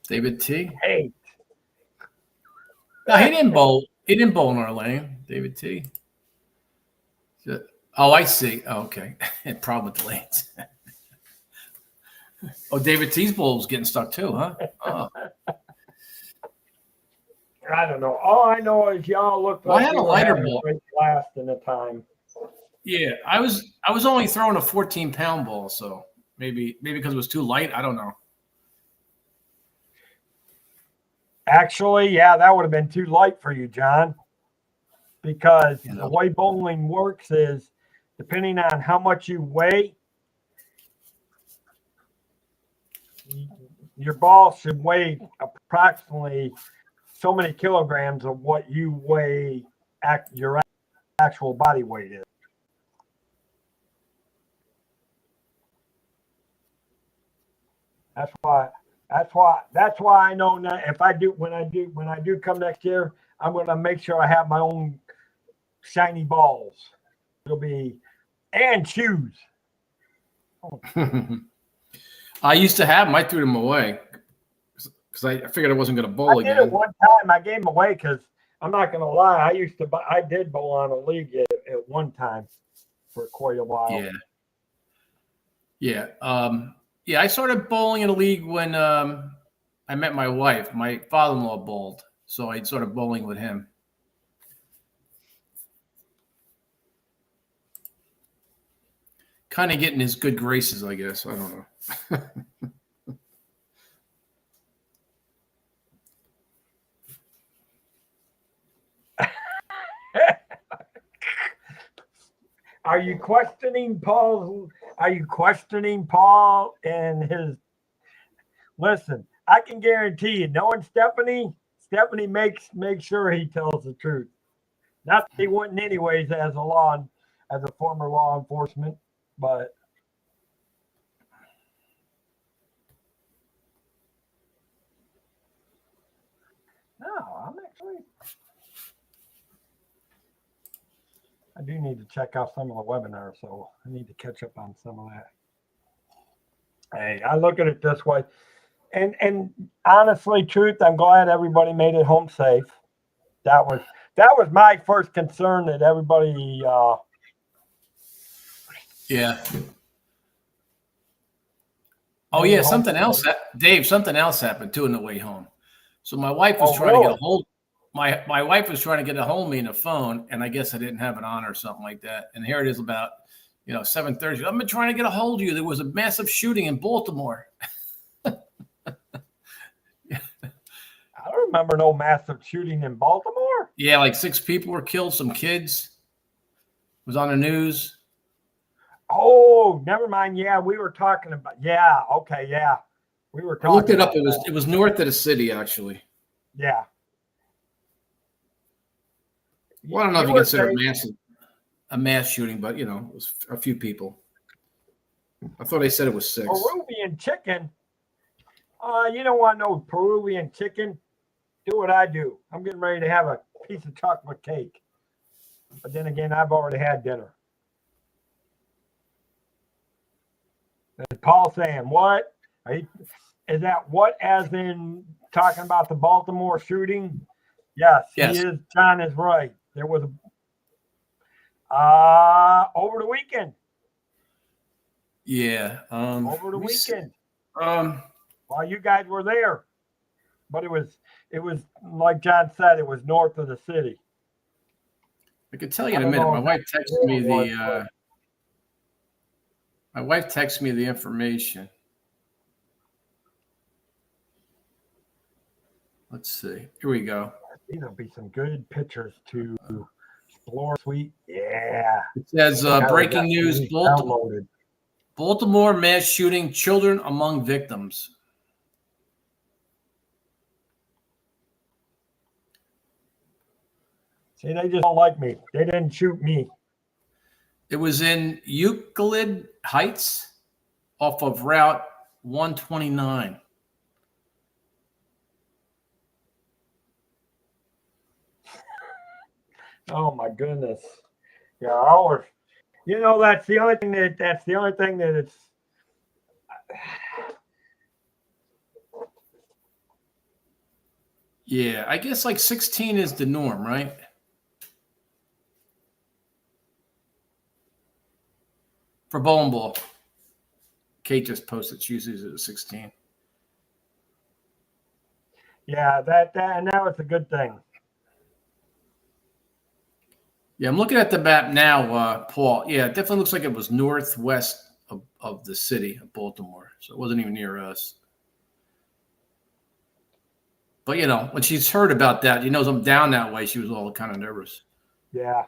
B: David T?
A: Hey.
B: No, he didn't bowl. He didn't bowl in our lane, David T. Oh, I see. Oh, okay. Problem with the lanes. Oh, David T's bowl was getting stuck too, huh? Oh.
A: I don't know. All I know is y'all looked like
B: I had a lighter ball.
A: Great blast in the time.
B: Yeah, I was only throwing a 14-pound ball, so maybe because it was too light. I don't know.
A: Actually, yeah, that would have been too light for you, John, because
B: You
A: the
B: know.
A: way bowling works is depending on how much you weigh, your ball should weigh approximately so many kilograms of what you weigh your actual body weight is. That's why. That's why I know now if I do when I do come next year, I'm going to make sure I have my own shiny balls. It'll be and shoes.
B: I used to have them. I threw them away because I figured I wasn't going to bowl
A: I did it
B: again.
A: one time. I gave them away because I'm not going to lie. I did bowl on a league at one time for quite a while.
B: Yeah. Yeah. Yeah. I started bowling in a league when I met my wife. My father-in-law bowled, so I started bowling with him. Kind of getting his good graces, I guess. I don't know.
A: Are you questioning Paul? Are you questioning Paul and his? Listen, I can guarantee you, knowing Stephanie makes sure he tells the truth. Not that he wouldn't anyways as a former law enforcement, but no, I'm actually I do need to check out some of the webinars, so I need to catch up on some of that. Hey, I look at it this way. And honestly, truth, I'm glad everybody made it home safe. That was my first concern that everybody
B: Yeah. Oh yeah, something
A: safe.
B: else, Dave. Something else happened too on the way home. So my wife was
A: Oh,
B: trying to get
A: really?
B: a hold. My wife was trying to get a hold of me in the phone, and I guess I didn't have it on or something like that. And here it is about 7:30. I've been trying to get a hold of you. There was a massive shooting in Baltimore.
A: I don't remember no massive shooting in Baltimore.
B: Yeah, like 6 people were killed. Some kids. It was on the news.
A: Oh, never mind. Yeah, we were talking about. Yeah, okay, yeah, we were
B: I
A: talking.
B: looked it up.
A: About
B: It was north of the city, actually.
A: Yeah.
B: Well, I don't know if you consider it a mass shooting, but it was a few people. I thought they said it was 6.
A: Peruvian chicken. You don't want no Peruvian chicken. Do what I do. I'm getting ready to have a piece of chocolate cake. But then again, I've already had dinner. And Paul saying, what? Is that what as in talking about the Baltimore shooting? Yes,
B: Yes.
A: he is. John is right. There was over the weekend.
B: Yeah.
A: Over the weekend. While you guys were there. But it was like John said, it was north of the city.
B: I could tell you in a minute. My wife texted me the information. Let's see. Here we go.
A: There'll be some good pictures to explore. Sweet, yeah.
B: It says breaking news: Baltimore mass shooting, children among victims.
A: See, they just don't like me. They didn't shoot me.
B: It was in Euclid Heights, off of Route 129.
A: Oh my goodness! Yeah, that's the only thing that it's.
B: Yeah, I guess like 16 is the norm, right? For bowling ball. Kate just posted she uses it at 16.
A: Yeah, and that was a good thing.
B: Yeah, I'm looking at the map now, Paul. Yeah, it definitely looks like it was northwest of the city of Baltimore. So it wasn't even near us. But when she's heard about that, she knows I'm down that way. She was all kind of nervous.
A: Yeah.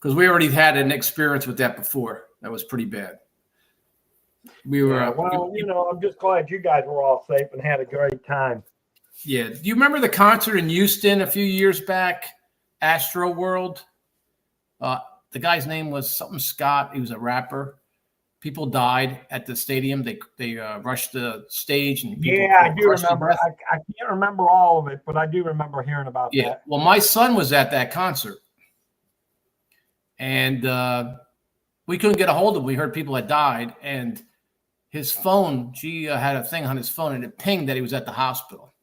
B: Because we already had an experience with that before. That was pretty bad. We were.
A: Yeah, well, I'm just glad you guys were all safe and had a great time.
B: Yeah. Do you remember the concert in Houston a few years back? Astro World. The guy's name was something Scott. He was a rapper. People died at the stadium. They rushed the stage and people.
A: Yeah, I do remember. I can't remember all of it, but I do remember hearing about that.
B: Well, my son was at that concert, and we couldn't get a hold of him. We heard people had died, and his phone. She had a thing on his phone, and it pinged that he was at the hospital.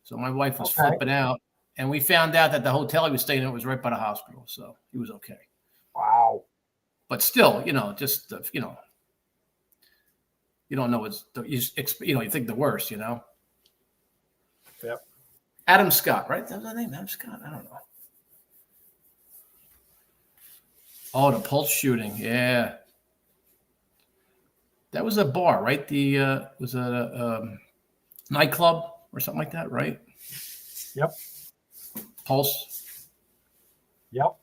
B: So my wife was flipping out, and we found out that the hotel he was staying at was right by the hospital, so he was okay.
A: Wow.
B: But still, just you don't know you think the worst,
A: Yep.
B: Adam Scott, right? That was the name, Adam Scott. I don't know. Oh, the Pulse shooting, yeah. That was a bar, right? Was a nightclub or something like that, right?
A: Yep.
B: Pulse.
A: Yep.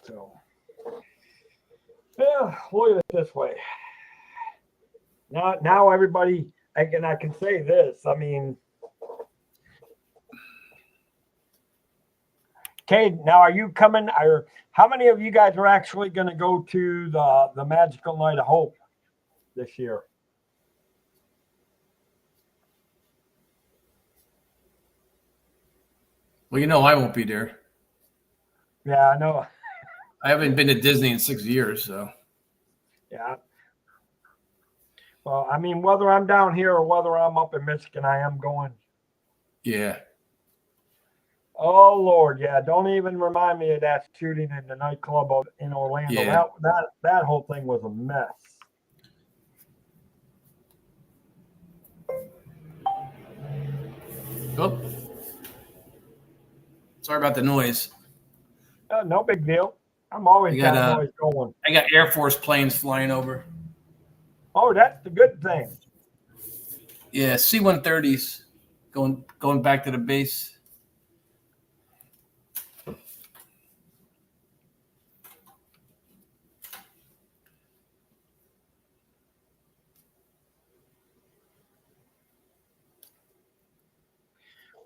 A: So, yeah, look at it this way. Now everybody, I can say this. I mean, okay, now are you coming? Or how many of you guys are actually going to go to the Magical Night of Hope this year?
B: Well, I won't be there.
A: Yeah, I know.
B: I haven't been to Disney in 6 years, so.
A: Yeah. Well, I mean, whether I'm down here or whether I'm up in Michigan, I am going.
B: Yeah.
A: Oh Lord, yeah! Don't even remind me of that shooting in the nightclub in Orlando.
B: Yeah.
A: That whole thing was a mess.
B: Oh. Sorry about the noise.
A: No big deal. I'm always got noise going.
B: I got Air Force planes flying over.
A: Oh, that's the good thing.
B: Yeah, C-130s going back to the base.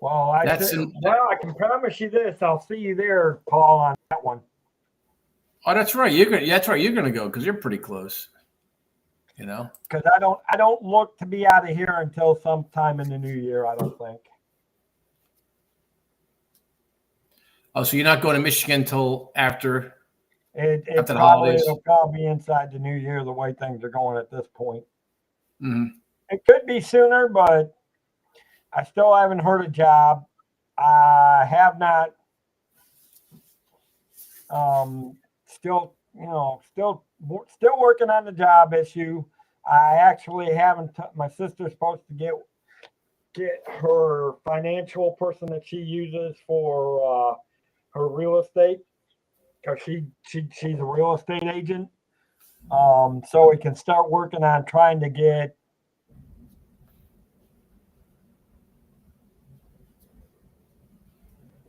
A: Well, I can promise you this: I'll see you there, Paul, on that one.
B: Oh, that's right. You're gonna go because you're pretty close.
A: Because I don't look to be out of here until sometime in the new year. I don't think.
B: Oh, so you're not going to Michigan until after
A: the
B: holidays?
A: It'll probably be inside the new year the way things are going at this point.
B: Mm-hmm.
A: It could be sooner, but I still haven't heard a job. I have not. Still working on the job issue. I actually haven't. My sister's supposed to get her financial person that she uses for her real estate, because she's a real estate agent. So we can start working on trying to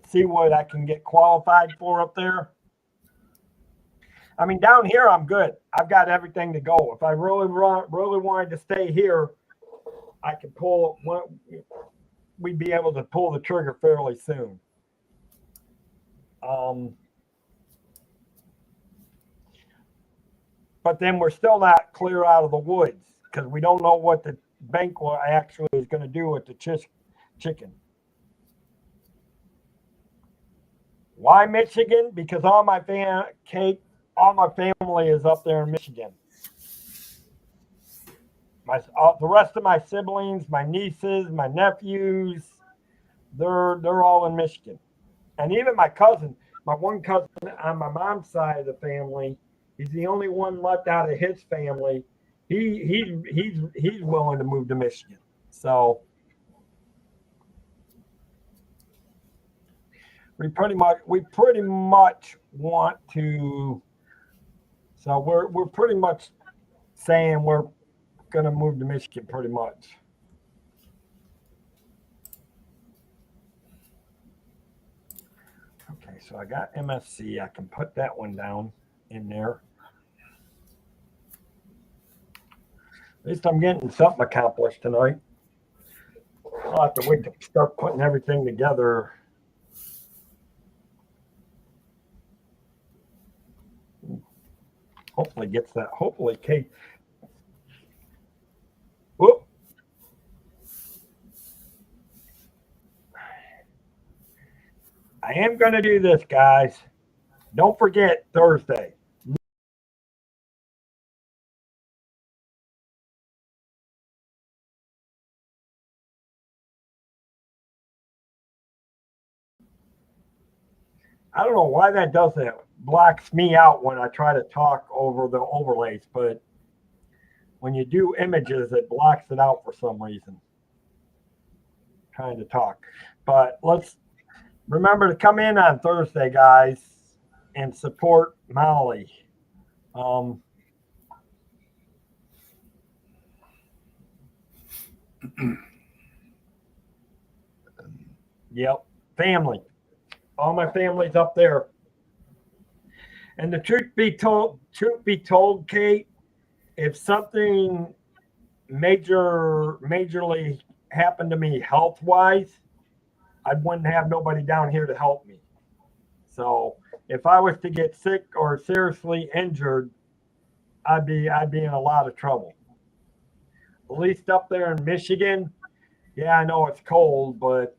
A: see what I can get qualified for up there. I mean, down here I'm good. I've got everything to go. If I really wanted to stay here, I could we'd be able to pull the trigger fairly soon. But then we're still not clear out of the woods because we don't know what the bank actually is going to do with the chicken. Why Michigan? Because all my family is up there in Michigan. The rest of my siblings, my nieces, my nephews, they're all in Michigan. And even my one cousin on my mom's side of the family, he's the only one left out of his family. He's willing to move to Michigan. So we pretty much want to So we're pretty much saying we're going to move to Michigan pretty much. Okay, so I got MSC. I can put that one down in there. At least I'm getting something accomplished tonight. I'll have to wait to start putting everything together. Hopefully gets that. Hopefully Kate. Whoop. I am going to do this, guys. Don't forget Thursday. I don't know why that does that. Blocks me out when I try to talk over the overlays, but when you do images, it blocks it out for some reason. Trying to talk. But let's remember to come in on Thursday, guys, and support Molly. Yep, family. All my family's up there. And the truth be told, Kate, if something majorly happened to me health-wise, I wouldn't have nobody down here to help me. So if I was to get sick or seriously injured, I'd be in a lot of trouble. At least up there in Michigan, yeah, I know it's cold, but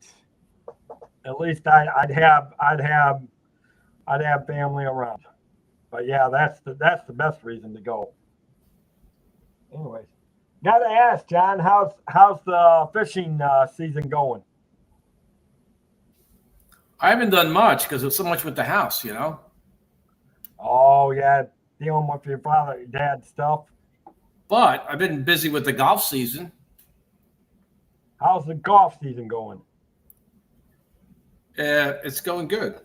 A: at least I'd have family around. But yeah, that's the best reason to go. Anyways, gotta ask, John, how's the fishing season going?
B: I haven't done much because there's so much with the house, you know.
A: Oh yeah, dealing with your father, your dad stuff.
B: But I've been busy with the golf season.
A: How's the golf season going?
B: It's going good.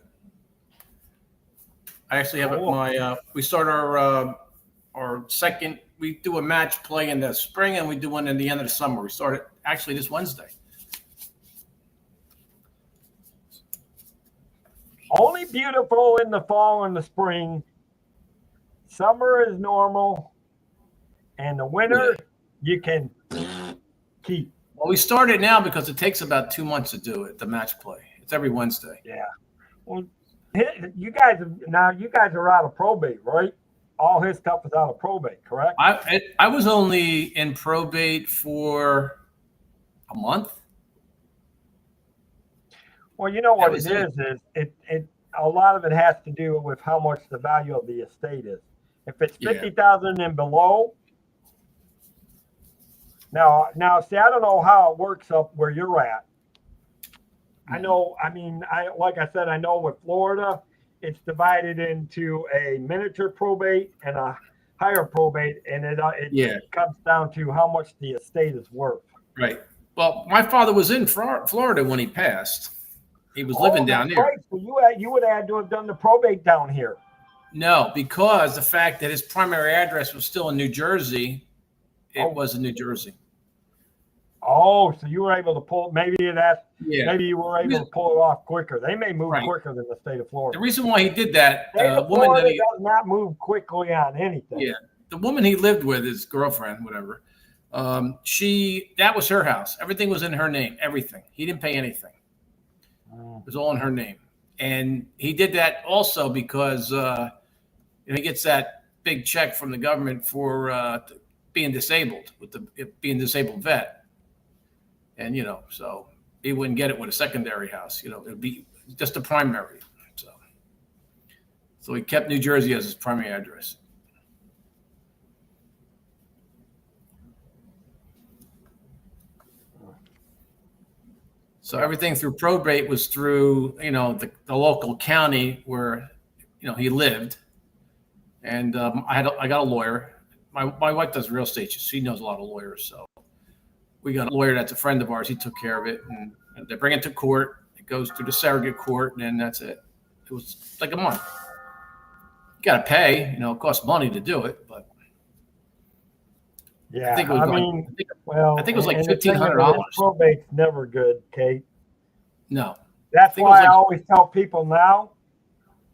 B: I actually have my. We start our second. We do a match play in the spring, and we do one in the end of the summer. We started actually this Wednesday.
A: Only beautiful in the fall and the spring. Summer is normal, and the winter you can keep.
B: Well, we started now because it takes about 2 months to do it. The match play. It's every Wednesday.
A: Yeah. Well, you guys are out of probate, right? All his stuff is out of probate, correct?
B: I was only in probate for a month.
A: Well, you know what it is it a lot of it has to do with how much the value of the estate is. If it's 50,000 and below, now see, I don't know how it works up where you're at. I know, like I said, I know with Florida, it's divided into a miniature probate and a higher probate, and it comes down to how much the estate is worth.
B: Right. Well, my father was in Florida when he passed. He was living down there.
A: Right. So you would have to have done the probate down here.
B: No, because the fact that his primary address was still in New Jersey, it was in New Jersey.
A: Oh, so you were able to pull. Maybe you were able to pull it off quicker. They may move quicker than the state of Florida.
B: The reason why he did that,
A: Florida does not move quickly on anything.
B: Yeah, the woman he lived with, his girlfriend, whatever. That was her house. Everything was in her name. Everything. He didn't pay anything. It was all in her name, and he did that also because he gets that big check from the government for being disabled with being disabled vet. And, so he wouldn't get it with a secondary house. It would be just a primary. So he kept New Jersey as his primary address. So everything through probate was through, the local county where, he lived. And I got a lawyer. My wife does real estate. She knows a lot of lawyers. So we got a lawyer that's a friend of ours. He took care of it, and they bring it to court. It goes through the surrogate court, and then that's it. It was like a month. You got to pay. It costs money to do it, but
A: Yeah,
B: I think it was I think it was like
A: and the thing of it
B: $1,500.
A: is, probate's never good, Kate.
B: No,
A: That's
B: think it was
A: why I
B: like
A: always tell people now,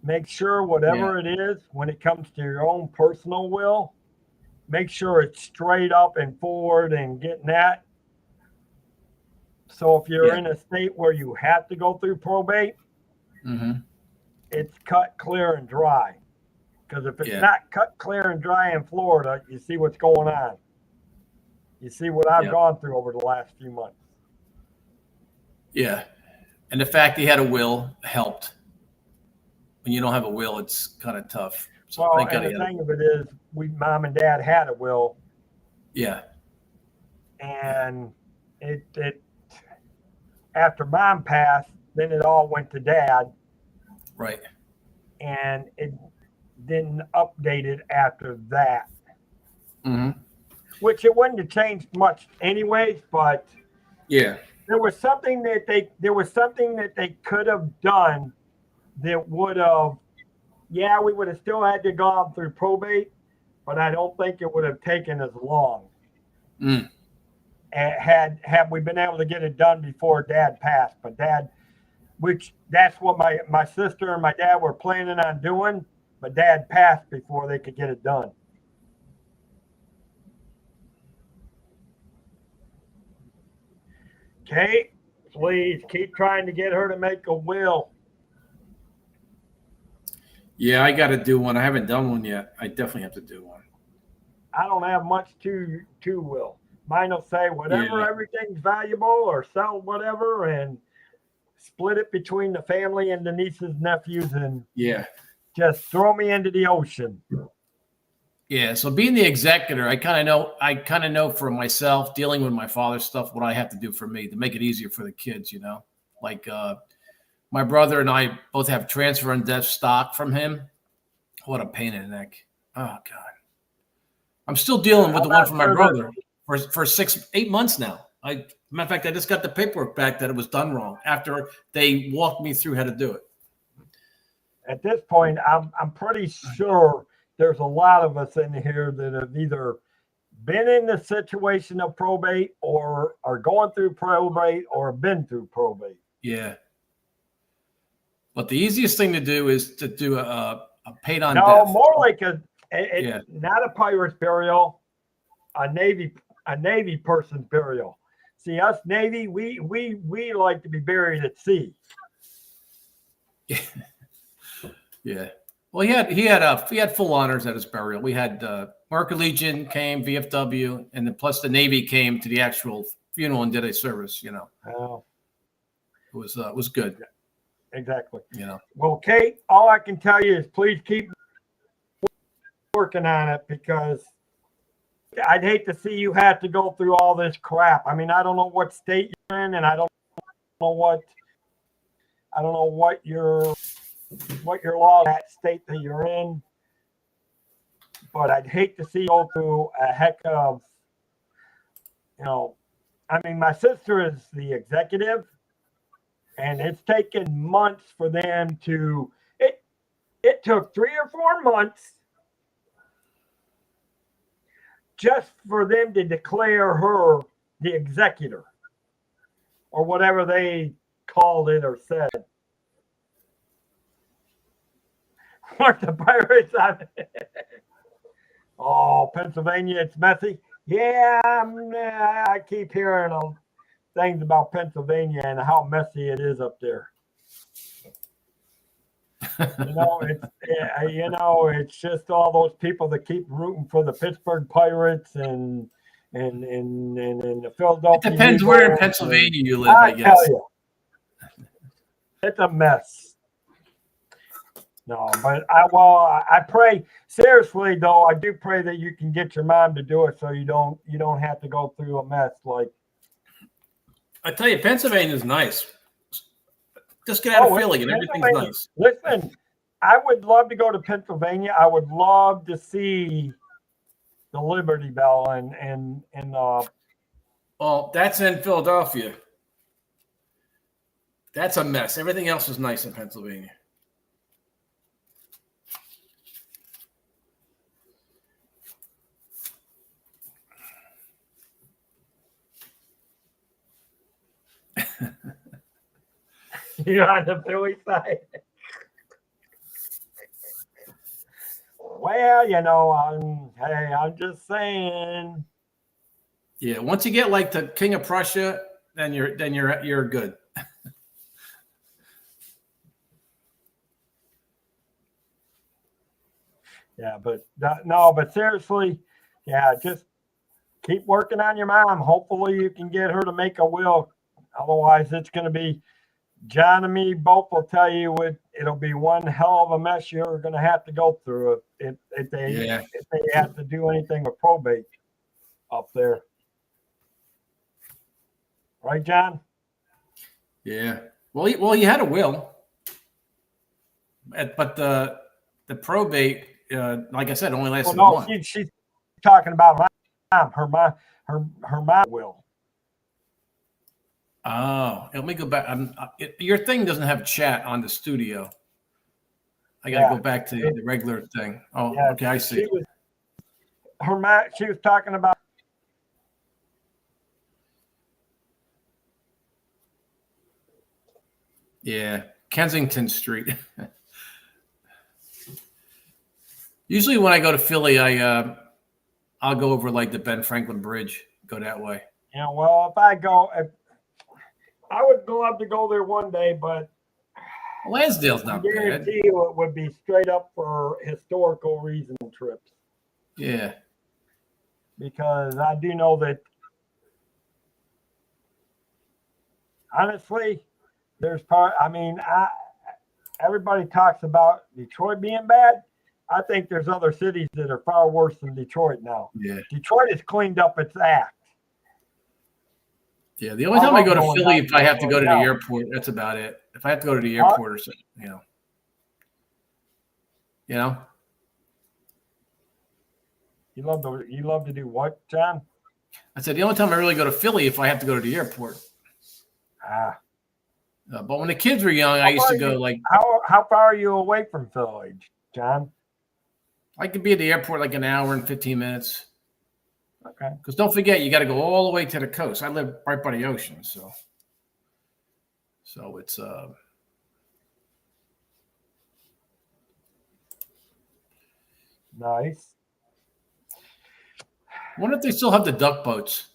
A: make sure
B: yeah,
A: whatever it is, when it comes to your own personal will, make sure it's straight up and forward and getting that. So if you're
B: yeah,
A: in a state where you have to go through probate,
B: mm-hmm,
A: it's cut clear and dry. Because if it's
B: yeah,
A: not cut clear and dry in Florida, you see what's going on. You see what I've
B: yeah,
A: gone through over the last few months.
B: yeah. And the fact he had a will helped. When you don't have a will, it's kind of tough. So
A: Well,
B: thank God
A: and
B: he
A: the
B: had a
A: thing
B: will.
A: of it is, mom and dad had a will,
B: Yeah, yeah,
A: and it after mom passed, then it all went to dad,
B: right.
A: and it didn't update it after that,
B: Mm-hmm.
A: which it wouldn't have changed much anyways. But
B: Yeah,
A: there was something that they could have done that would have, yeah, we would have still had to go through probate, but I don't think it would have taken as long.
B: mm,
A: Had we been able to get it done before dad passed. But which that's what my sister and my dad were planning on doing, but dad passed before they could get it done. Kate, please keep trying to get her to make a will.
B: yeah. I got to do one. I haven't done one yet. I definitely have to do one.
A: I don't have much to will. Mine will say whatever,
B: Yeah,
A: everything's valuable, or sell whatever and split it between the family and the nieces, nephews, and
B: yeah,
A: just throw me into the ocean.
B: yeah. So being the executor, I kind of know. I kind of know for myself, dealing with my father's stuff, what I have to do for me to make it easier for the kids. Like my brother and I both have transfer and death stock from him. What a pain in the neck. Oh God. I'm still dealing with
A: I'm
B: the one
A: not
B: from my
A: sure that
B: brother for 6, 8 months now. Matter of fact, I just got the paperwork back that it was done wrong after they walked me through how to do it.
A: at this point, I'm pretty sure there's a lot of us in here that have either been in the situation of probate or are going through probate or been through probate.
B: Yeah. But the easiest thing to do is to do a paid on
A: No,
B: death.
A: more like
B: Yeah.
A: not a pirate's burial, a Navy person's burial. See, us Navy, we like to be buried at sea.
B: Yeah. Well, he had full honors at his burial. We had American Legion came, VFW, and then plus the Navy came to the actual funeral and did a service.
A: Oh,
B: It was good.
A: exactly.
B: You know.
A: Well, Kate, all I can tell you is please keep working on it, because I'd hate to see you have to go through all this crap. I mean, I don't know what state you're in, and I don't know what your law that state that you're in, but I'd hate to see you go through a heck of, I mean, my sister is the executive, and it's taken months for them to. It took 3 or 4 months just for them to declare her the executor, or whatever they called it or said. Weren't the pirates on it? Oh, Pennsylvania, it's messy. Yeah, I keep hearing things about Pennsylvania and how messy it is up there. It's just all those people that keep rooting for the Pittsburgh Pirates and the Philadelphia.
B: It depends where in Pennsylvania you live, I guess.
A: Tell you, it's a mess. No, but I pray seriously though. I do pray that you can get your mom to do it, so you don't have to go through a mess like.
B: I tell you, Pennsylvania is nice. Just get out of Philly and everything's nice.
A: Listen, I would love to go to Pennsylvania. I would love to see the Liberty Bell and
B: Well, that's in Philadelphia. That's a mess. Everything else is nice in Pennsylvania.
A: You're on the Philly side. Well, I'm just saying.
B: Yeah, once you get like the King of Prussia, then you're good.
A: Yeah, but seriously, yeah, just keep working on your mom. Hopefully, you can get her to make a will. Otherwise, it's going to be John and me both will tell you it'll be one hell of a mess you're going to have to go through if they have to do anything with probate up there. Right, John?
B: Yeah. Well, he had a will, but the probate, like I said, only lasted a month.
A: She's talking about her mom will.
B: Oh, let me go back. Your thing doesn't have chat on the studio. I got to go back to the regular thing. Oh, yeah, okay, I see.
A: She was talking about.
B: Yeah, Kensington Street. Usually, when I go to Philly, I'll go over like the Ben Franklin Bridge. Go that way.
A: Yeah, well, if I would love to go there one day, but
B: Lansdale's not bad. I
A: guarantee you it would be straight up for historical reason trips.
B: Yeah.
A: Because I do know that, honestly, everybody talks about Detroit being bad. I think there's other cities that are far worse than Detroit now.
B: Yeah.
A: Detroit has cleaned up its act.
B: Yeah, the only time I go to Philly, if I have to go to the airport, that's about it. If I have to go to the airport or something, You
A: love to do what, John?
B: I said the only time I really go to Philly if I have to go to the airport. But when the kids were young, I used to go
A: How far are you away from Philly, John?
B: I could be at the airport like an hour and 15 minutes.
A: Okay.
B: Because don't forget, you got to go all the way to the coast. I live right by the ocean, so it's
A: nice.
B: I wonder if they still have the duck boats.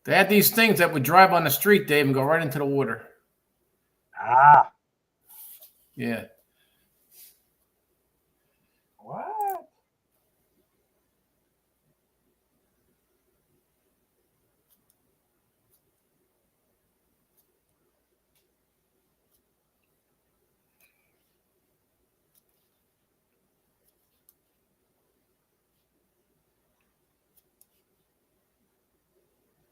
B: They had these things that would drive on the street, Dave, and go right into the water. Yeah.
A: What?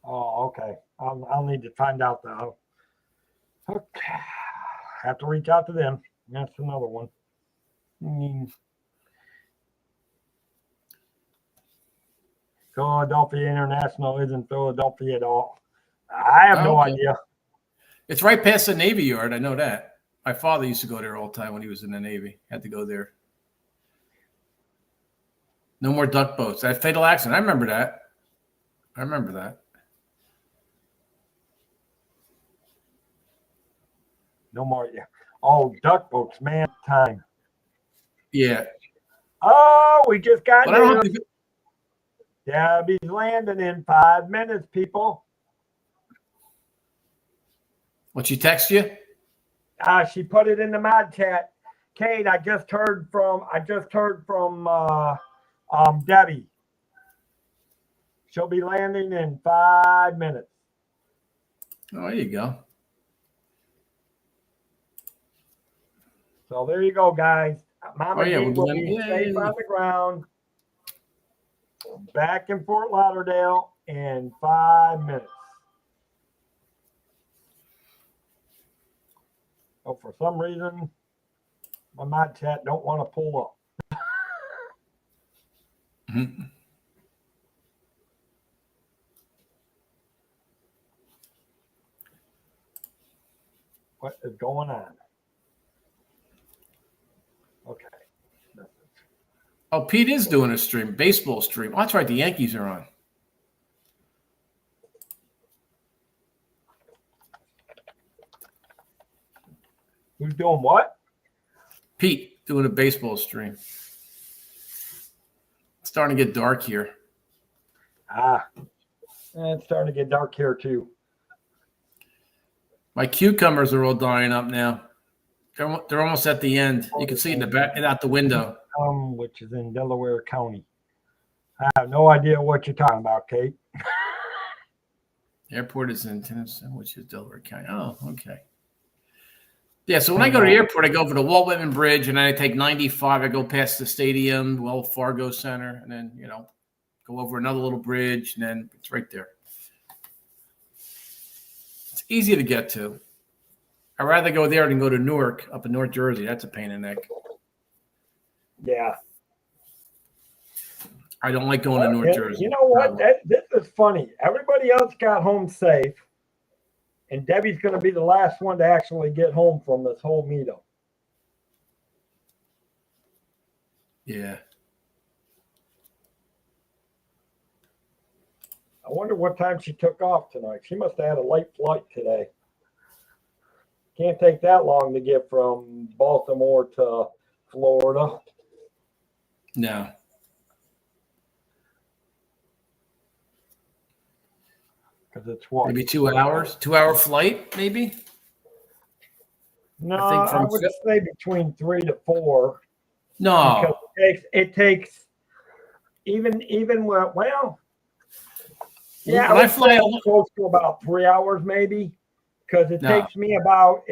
A: Oh, okay. I'll need to find out though. Okay. Have to reach out to them. That's another one. Philadelphia International isn't Philadelphia at all. I have no idea.
B: It's right past the Navy Yard. I know that. My father used to go there all the time when he was in the Navy. Had to go there. No more duck boats. That fatal accident. I remember that.
A: No more. Yeah. Oh, duck boats, man. Time.
B: Yeah.
A: Oh, we just got
B: there.
A: Yeah, be landing in 5 minutes, people.
B: What, she text you?
A: She put it in the mod chat. Kate, I just heard from Debbie. She'll be landing in 5 minutes.
B: Oh, there you go.
A: So there you go, guys. Mama
B: D
A: will be safe on the ground. Back in Fort Lauderdale in 5 minutes. So for some reason, my mod chat don't want to pull up.
B: Mm-hmm.
A: What is going on? Okay.
B: Oh, Pete is doing a stream, baseball stream. Oh, that's right. The Yankees are on.
A: Who's doing what?
B: Pete doing a baseball stream. It's starting to get dark here.
A: It's starting to get dark here too.
B: My cucumbers are all dying up now. They're almost at the end. You can see in the back and out the window.
A: Which is in Delaware County. I have no idea what you're talking about, Kate.
B: Airport is in Tennessee, which is Delaware County. Oh, okay. Yeah, so when I go to the airport, I go over the Walt Whitman Bridge, and then I take 95. I go past the stadium, Wells Fargo Center, and then, go over another little bridge, and then it's right there. It's easy to get to. I'd rather go there than go to Newark up in North Jersey. That's a pain in the neck.
A: Yeah.
B: I don't like going to North Jersey.
A: You know what? This is funny. Everybody else got home safe, and Debbie's going to be the last one to actually get home from this whole meetup.
B: Yeah.
A: I wonder what time she took off tonight. She must have had a late flight today. Can't take that long to get from Baltimore to Florida.
B: No.
A: Because it's what?
B: Maybe 2 hours? 2-hour flight, maybe?
A: No, I would say between 3 to 4.
B: No.
A: Because it takes even well, yeah, I fly close to about 3 hours maybe, because it takes me about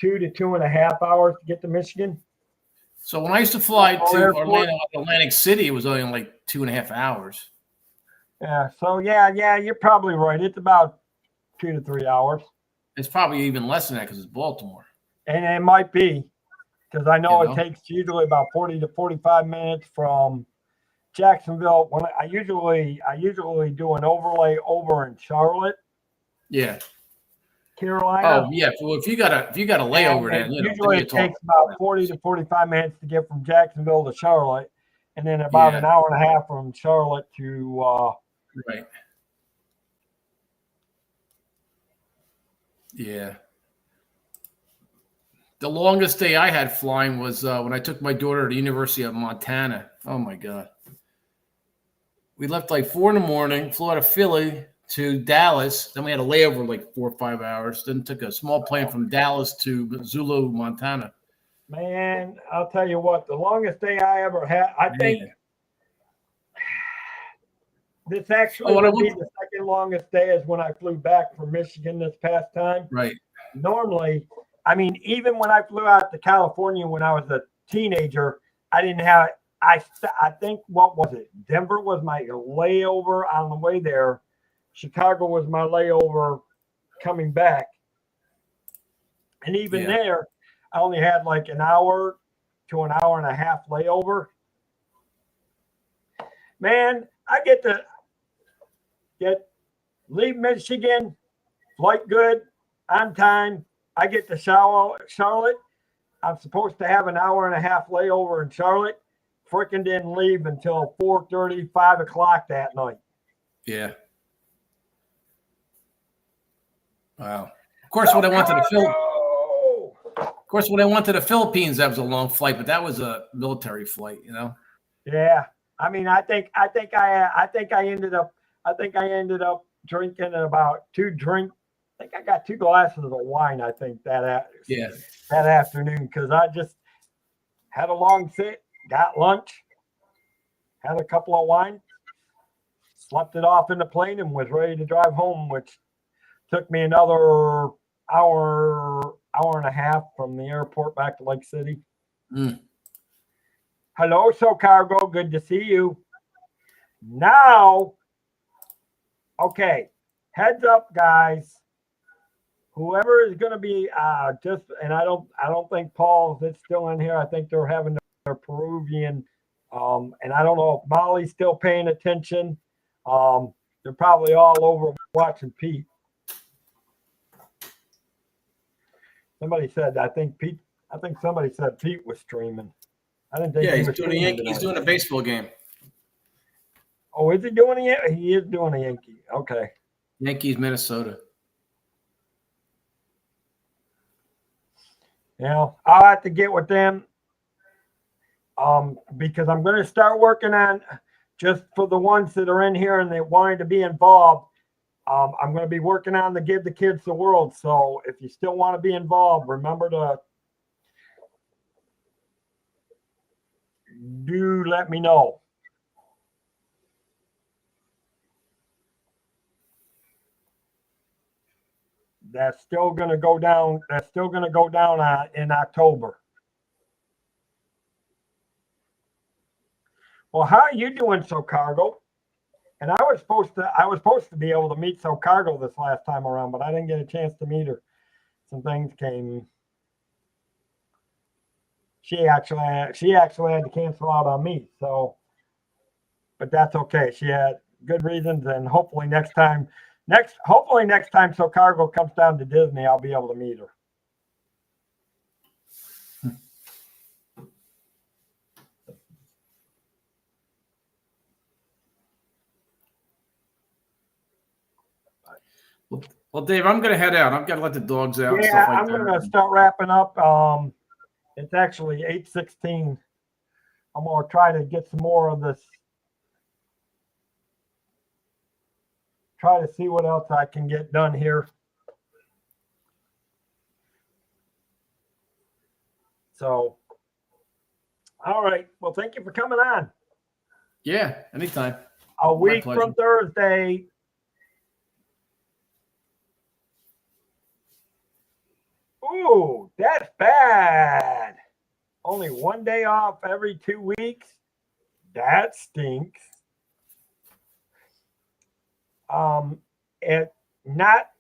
A: 2 to 2.5 hours to get to Michigan.
B: So when I used to fly to Orlando, Atlantic City, it was only like 2.5 hours.
A: Yeah. So yeah, you're probably right. It's about 2 to 3 hours.
B: It's probably even less than that because it's Baltimore. And
A: it might be, because I know it takes usually about 40 to 45 minutes from Jacksonville. When I usually do an overlay over in Charlotte.
B: Yeah.
A: Carolina.
B: Oh yeah. Well, if you got a layover, then
A: usually it takes about 40 to 45 minutes to get from Jacksonville to Charlotte, and then about an hour and a half from Charlotte to.
B: Right. Yeah. The longest day I had flying was when I took my daughter to the University of Montana. Oh my God. We left like 4 a.m, flew out of Philly to Dallas. Then we had a layover like 4 or 5 hours. Then took a small plane from Dallas to Zulu, Montana.
A: Man, I'll tell you what, the longest day I ever had, I think this actually would be the second longest day is when I flew back from Michigan this past time.
B: Right.
A: Normally, I mean, even when I flew out to California when I was a teenager, I didn't have, I think, what was it? Denver was my layover on the way there. Chicago was my layover coming back. And even there, I only had like an hour to an hour and a half layover. Man, I leave Michigan, flight good, on time. I get to Charlotte. I'm supposed to have an hour and a half layover in Charlotte. Freaking didn't leave until 4:30, 5 o'clock that night.
B: Yeah. Wow. Of course, when I went to the Philippines, that was a long flight, but that was a military flight,
A: Yeah. I mean, I think I ended up drinking about 2 drinks. I think I got 2 glasses of wine, I think, that afternoon, because I just had a long sit, got lunch, had a couple of wine, slept it off in the plane, and was ready to drive home, which took me another hour and a half from the airport back to Lake City. Hello, SoCargo. Good to see you. Now, okay, heads up, guys. Whoever is going to be and I don't think Paul's still in here. I think they're having their Peruvian, and I don't know if Molly's still paying attention. They're probably all over watching Pete. Somebody said, I think somebody said Pete was streaming. I didn't think
B: Yeah,
A: he
B: he's
A: was
B: doing a
A: streaming
B: Yankee. He's
A: tonight.
B: doing a baseball game.
A: Oh, is he doing a Yankee? He is doing a Yankee. Okay.
B: Yankees, Minnesota.
A: You know, I'll have to get with them because I'm going to start working on just for the ones that are in here and they wanted to be involved. I'm going to be working on the Give the Kids the World. So if you still want to be involved, remember to do let me know. That's still going to go down. That's still going to go down in October. Well, how are you doing, Cargo? And I was supposed to be able to meet Cargo this last time around, but I didn't get a chance to meet her. Some things came. She actually had to cancel out on me. So, but that's okay. She had good reasons, and hopefully next time Cargo comes down to Disney, I'll be able to meet her.
B: Well, Dave, I'm going to head out. I've got to let the dogs out and
A: Yeah,
B: stuff like
A: I'm
B: that.
A: gonna start wrapping up. It's actually 8:16. I'm gonna try to get some more of this. Try to see what else I can get done here. So, all right. Well, thank you for coming on.
B: Yeah, anytime.
A: A week from Thursday. Ooh, that's bad. Only one day off every 2 weeks. That stinks.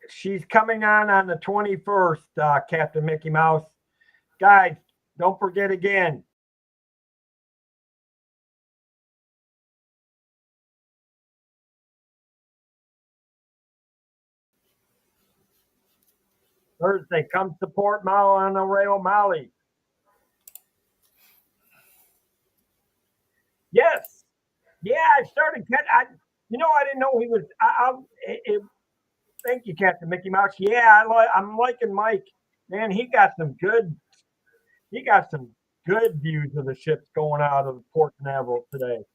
A: She's coming on the 21st, Captain Mickey Mouse. Guys, don't forget again. Thursday, come support Mauna Rail Maui. Yes. Yeah, I started. I didn't know he was. Thank you, Captain Mickey Mouse. Yeah, I'm liking Mike. Man, he got some good views of the ships going out of Port Canaveral today.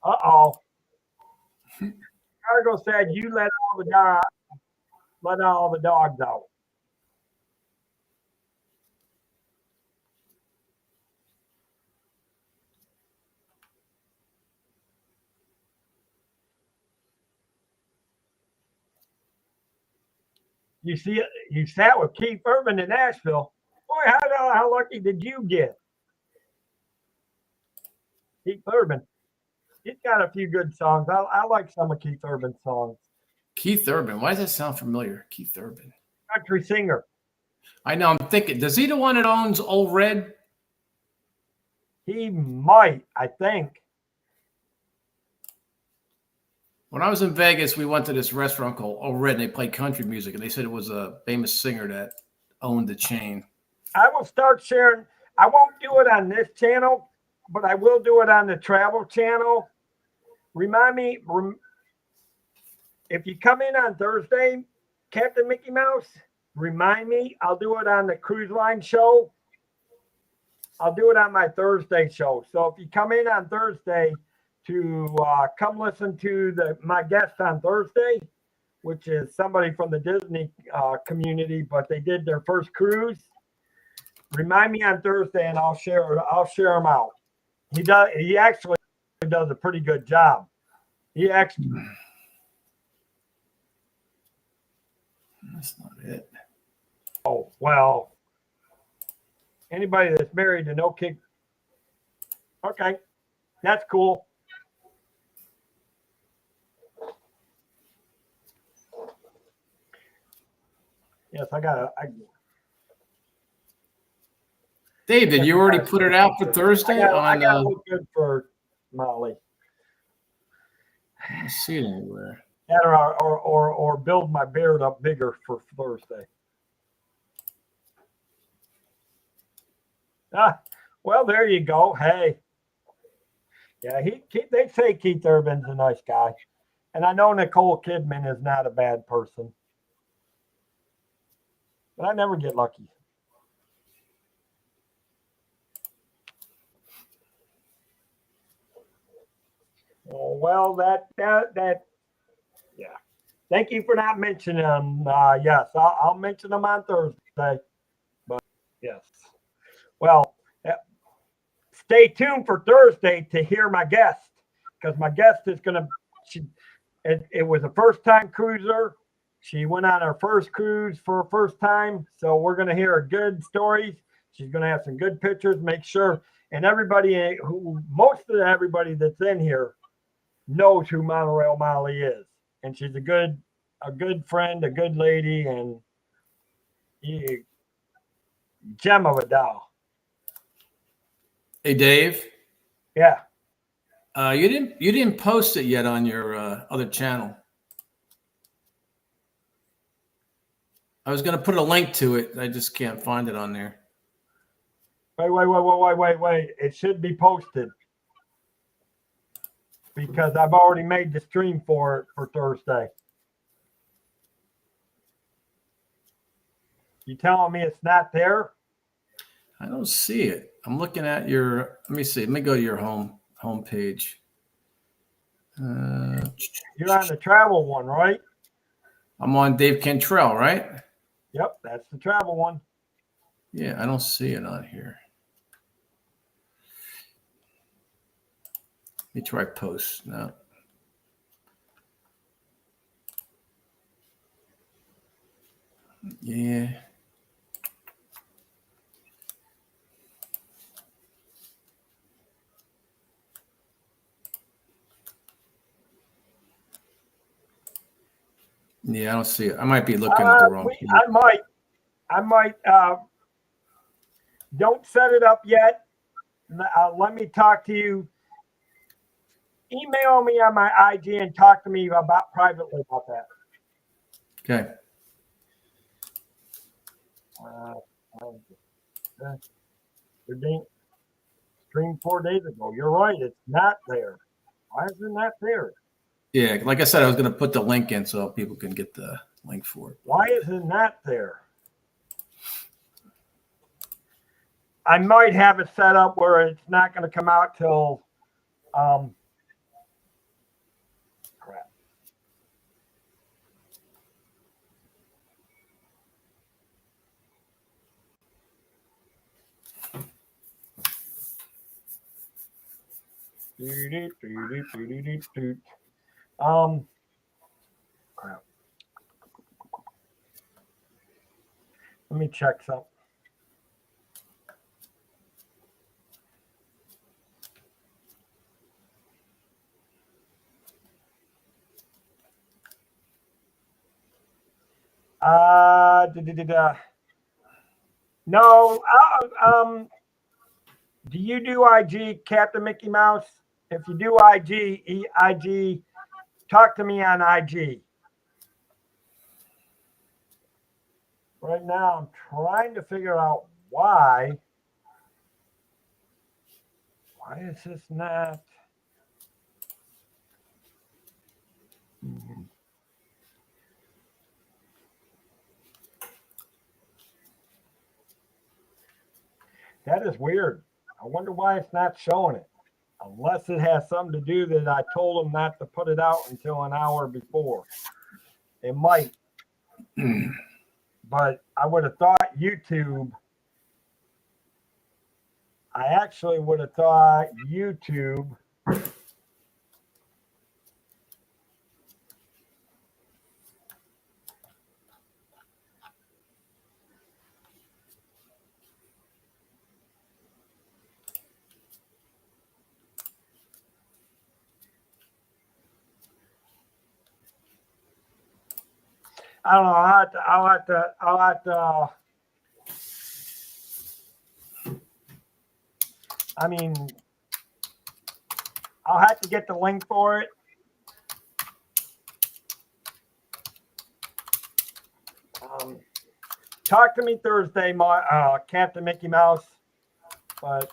A: Uh-oh. Cargo said you let all the dogs out. You see it. You sat with Keith Urban in Nashville. Boy, how lucky did you get? Keith Urban. He's got a few good songs. I like some of Keith Urban's songs.
B: Keith Urban. Why does that sound familiar? Keith Urban.
A: Country singer.
B: I know. I'm thinking. Does he the one that owns Old Red?
A: He might. I think.
B: When I was in Vegas, we went to this restaurant called Old Red, and they played country music, and they said it was a famous singer that owned the chain.
A: I will start sharing. I won't do it on this channel, but I will do it on the travel channel. Remind me, if you come in on Thursday, Captain Mickey Mouse, remind me. I'll do it on the cruise line show. I'll do it on my Thursday show. So if you come in on Thursday to come listen to my guest on Thursday, which is somebody from the Disney community, but they did their first cruise. Remind me on Thursday, and I'll share them out. He actually does a pretty good job. He actually.
B: That's not it.
A: Oh well. Anybody that's married to no kid. Okay, that's cool. Yes,
B: Dave, did you already put it out for Thursday?
A: I got to look good for Molly.
B: I don't see it anywhere.
A: Or build my beard up bigger for Thursday. Ah, well, there you go. Hey, yeah, they say Keith Urban's a nice guy. And I know Nicole Kidman is not a bad person, but I never get lucky. Oh, well, that yeah. Thank you for not mentioning them. Yes, I'll mention them on Thursday. But yes, well, uh, stay tuned for Thursday to hear my guest because my guest is gonna. It was a first time cruiser. She went on her first cruise for her first time, so we're gonna hear her good stories. She's gonna have some good pictures. Make sure and everybody who most of everybody that's in here knows who Monorail Molly is, and she's a good friend, a good lady, and a gem of a doll.
B: Hey, Dave.
A: Yeah.
B: You didn't post it yet on your other channel. I was going to put a link to it. I just can't find it on there.
A: Wait. It should be posted because I've already made the stream for it for Thursday. You telling me it's not there?
B: I don't see it. I'm looking at your. Let me see. Let me go to your home page.
A: You're on the travel one, right?
B: I'm on Dave Cantrell, right?
A: Yep, that's the travel one.
B: Yeah, I don't see it on here. Let me try post. No. Yeah. Yeah, I don't see it. I might be looking at the wrong.
A: I might. Don't set it up yet. Let me talk to you. Email me on my IG and talk to me about privately about that.
B: Okay.
A: Streamed 4 days ago. You're right. It's not there. Why is it not there?
B: Yeah, like I said, I was going to put the link in so people can get the link for it.
A: Why is it not there? I might have it set up where it's not going to come out till crap. Crap. Let me check something. No. Do you do IG, Captain Mickey Mouse? If you do IG, talk to me on IG. Right now, I'm trying to figure out why. Why is this not? That is weird. I wonder why it's not showing it. Unless it has something to do that I told them not to put it out until an hour before. It might. But I would have thought YouTube. I actually would have thought YouTube. I don't know. I'll have to. I mean, I'll have to get the link for it. Talk to me Thursday, Captain Mickey Mouse. but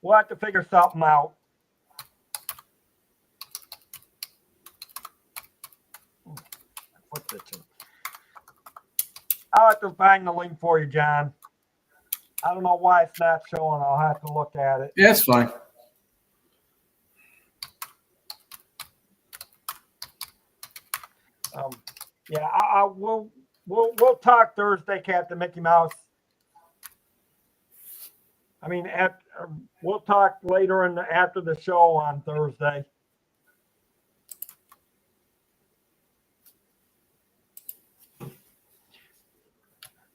A: we'll have to figure something out. What's this? I'll have to find the link for you, John. I don't know why it's not showing. I'll have to look at it.
B: Yeah, it's fine.
A: Yeah, we'll talk Thursday, Captain Mickey Mouse. I mean, we'll talk later after the show on Thursday.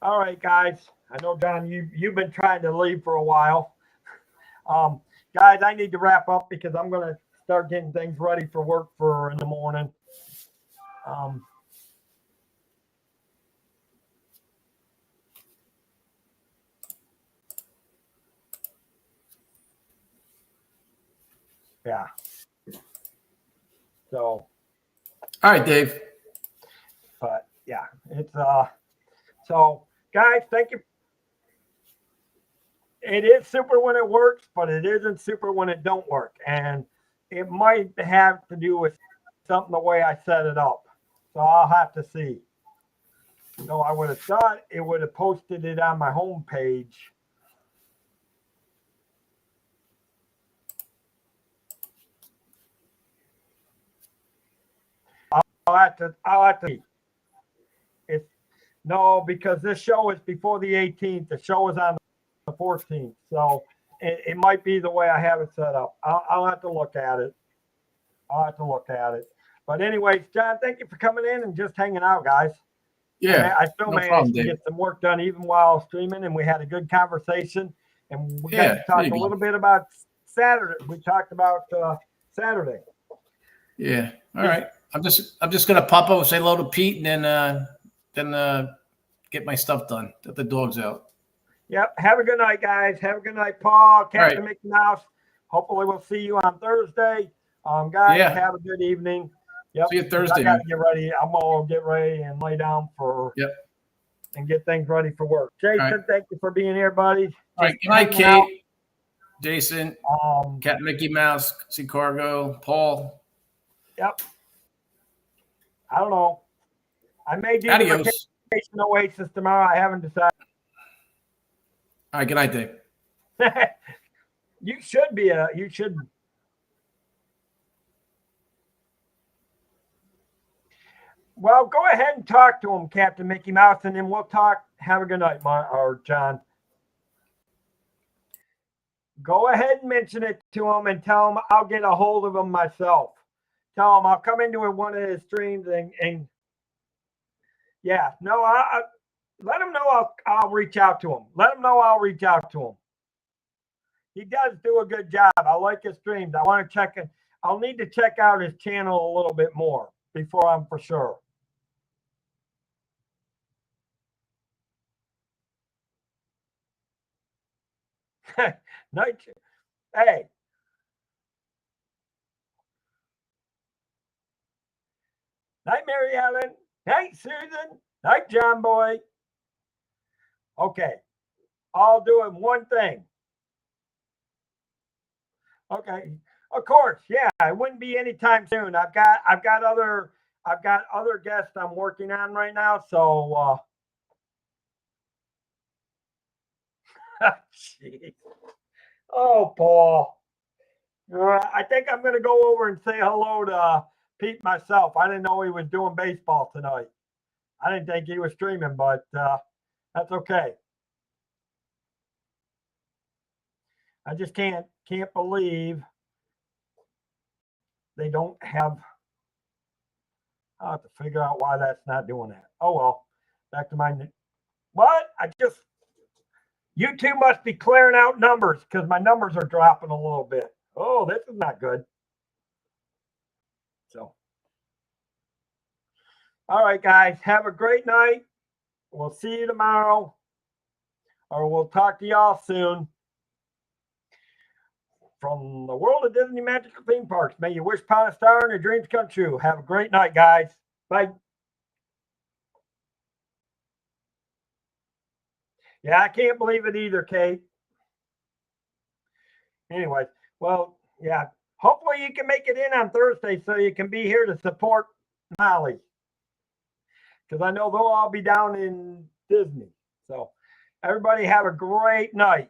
A: All right, guys. I know, John, you've been trying to leave for a while. Guys, I need to wrap up because I'm going to start getting things ready for work for in the morning. Yeah. So.
B: All right, Dave.
A: But yeah, it's so guys, thank you. It is super when it works, but it isn't super when it don't work. And it might have to do with something the way I set it up. So I'll have to see. So I would have thought it would have posted it on my home page. I'll have to. No, because this show is before the 18th. The show is on the 14th. So it might be the way I have it set up. I'll have to look at it. But anyways, John, thank you for coming in and just hanging out, guys.
B: Yeah.
A: I still managed to get some work done even while streaming, and we had a good conversation. And we got to talk a little bit about Saturday. We talked about Saturday.
B: Yeah. All right. I'm just gonna pop up and say hello to Pete, and then get my stuff done. Get the dogs out.
A: Yep. Have a good night, guys. Have a good night, Paul, Captain Mickey Mouse. Hopefully, we'll see you on Thursday. Guys, have a good evening. Yep.
B: See you Thursday.
A: I got to get ready. I'm gonna get ready and lay down and get things ready for work. Jason, thank you for being here, buddy.
B: All right. Good night, Kate. Jason, Captain Mickey Mouse, C Cargo, Paul.
A: Yep. I don't know. I may do the Vacation Oasis tomorrow. I haven't decided.
B: All right. Good night, Dave.
A: You should. Well, go ahead and talk to him, Captain Mickey Mouse, and then we'll talk. Have a good night, John. Go ahead and mention it to him and tell him I'll get a hold of him myself. Tell him I'll come into one of his streams and yeah, no, let him know I'll reach out to him. Let him know I'll reach out to him. He does do a good job. I like his streams. I want to check it. I'll need to check out his channel a little bit more before I'm for sure. Night. Hey. Night, Mary Ellen. Night, Susan. Night, John Boy. Okay. I'll do one thing. Okay. Of course, yeah. It wouldn't be anytime soon. I've got other guests I'm working on right now. So geez. Oh, Paul. I think I'm going to go over and say hello to Pete myself. I didn't know he was doing baseball tonight. I didn't think he was streaming, but that's okay. I just can't believe they don't have. I'll have to figure out why that's not doing that. Oh, well. Back to my. What? YouTube must be clearing out numbers because my numbers are dropping a little bit. Oh, this is not good. So, all right, guys, have a great night. We'll see you tomorrow, or we'll talk to y'all soon. From the world of Disney Magical Theme Parks, may you wish upon a star and your dreams come true. Have a great night, guys. Bye. Yeah, I can't believe it either, Kate. Anyways, well, yeah. Hopefully you can make it in on Thursday so you can be here to support Molly. Because I know they'll all be down in Disney. So everybody have a great night.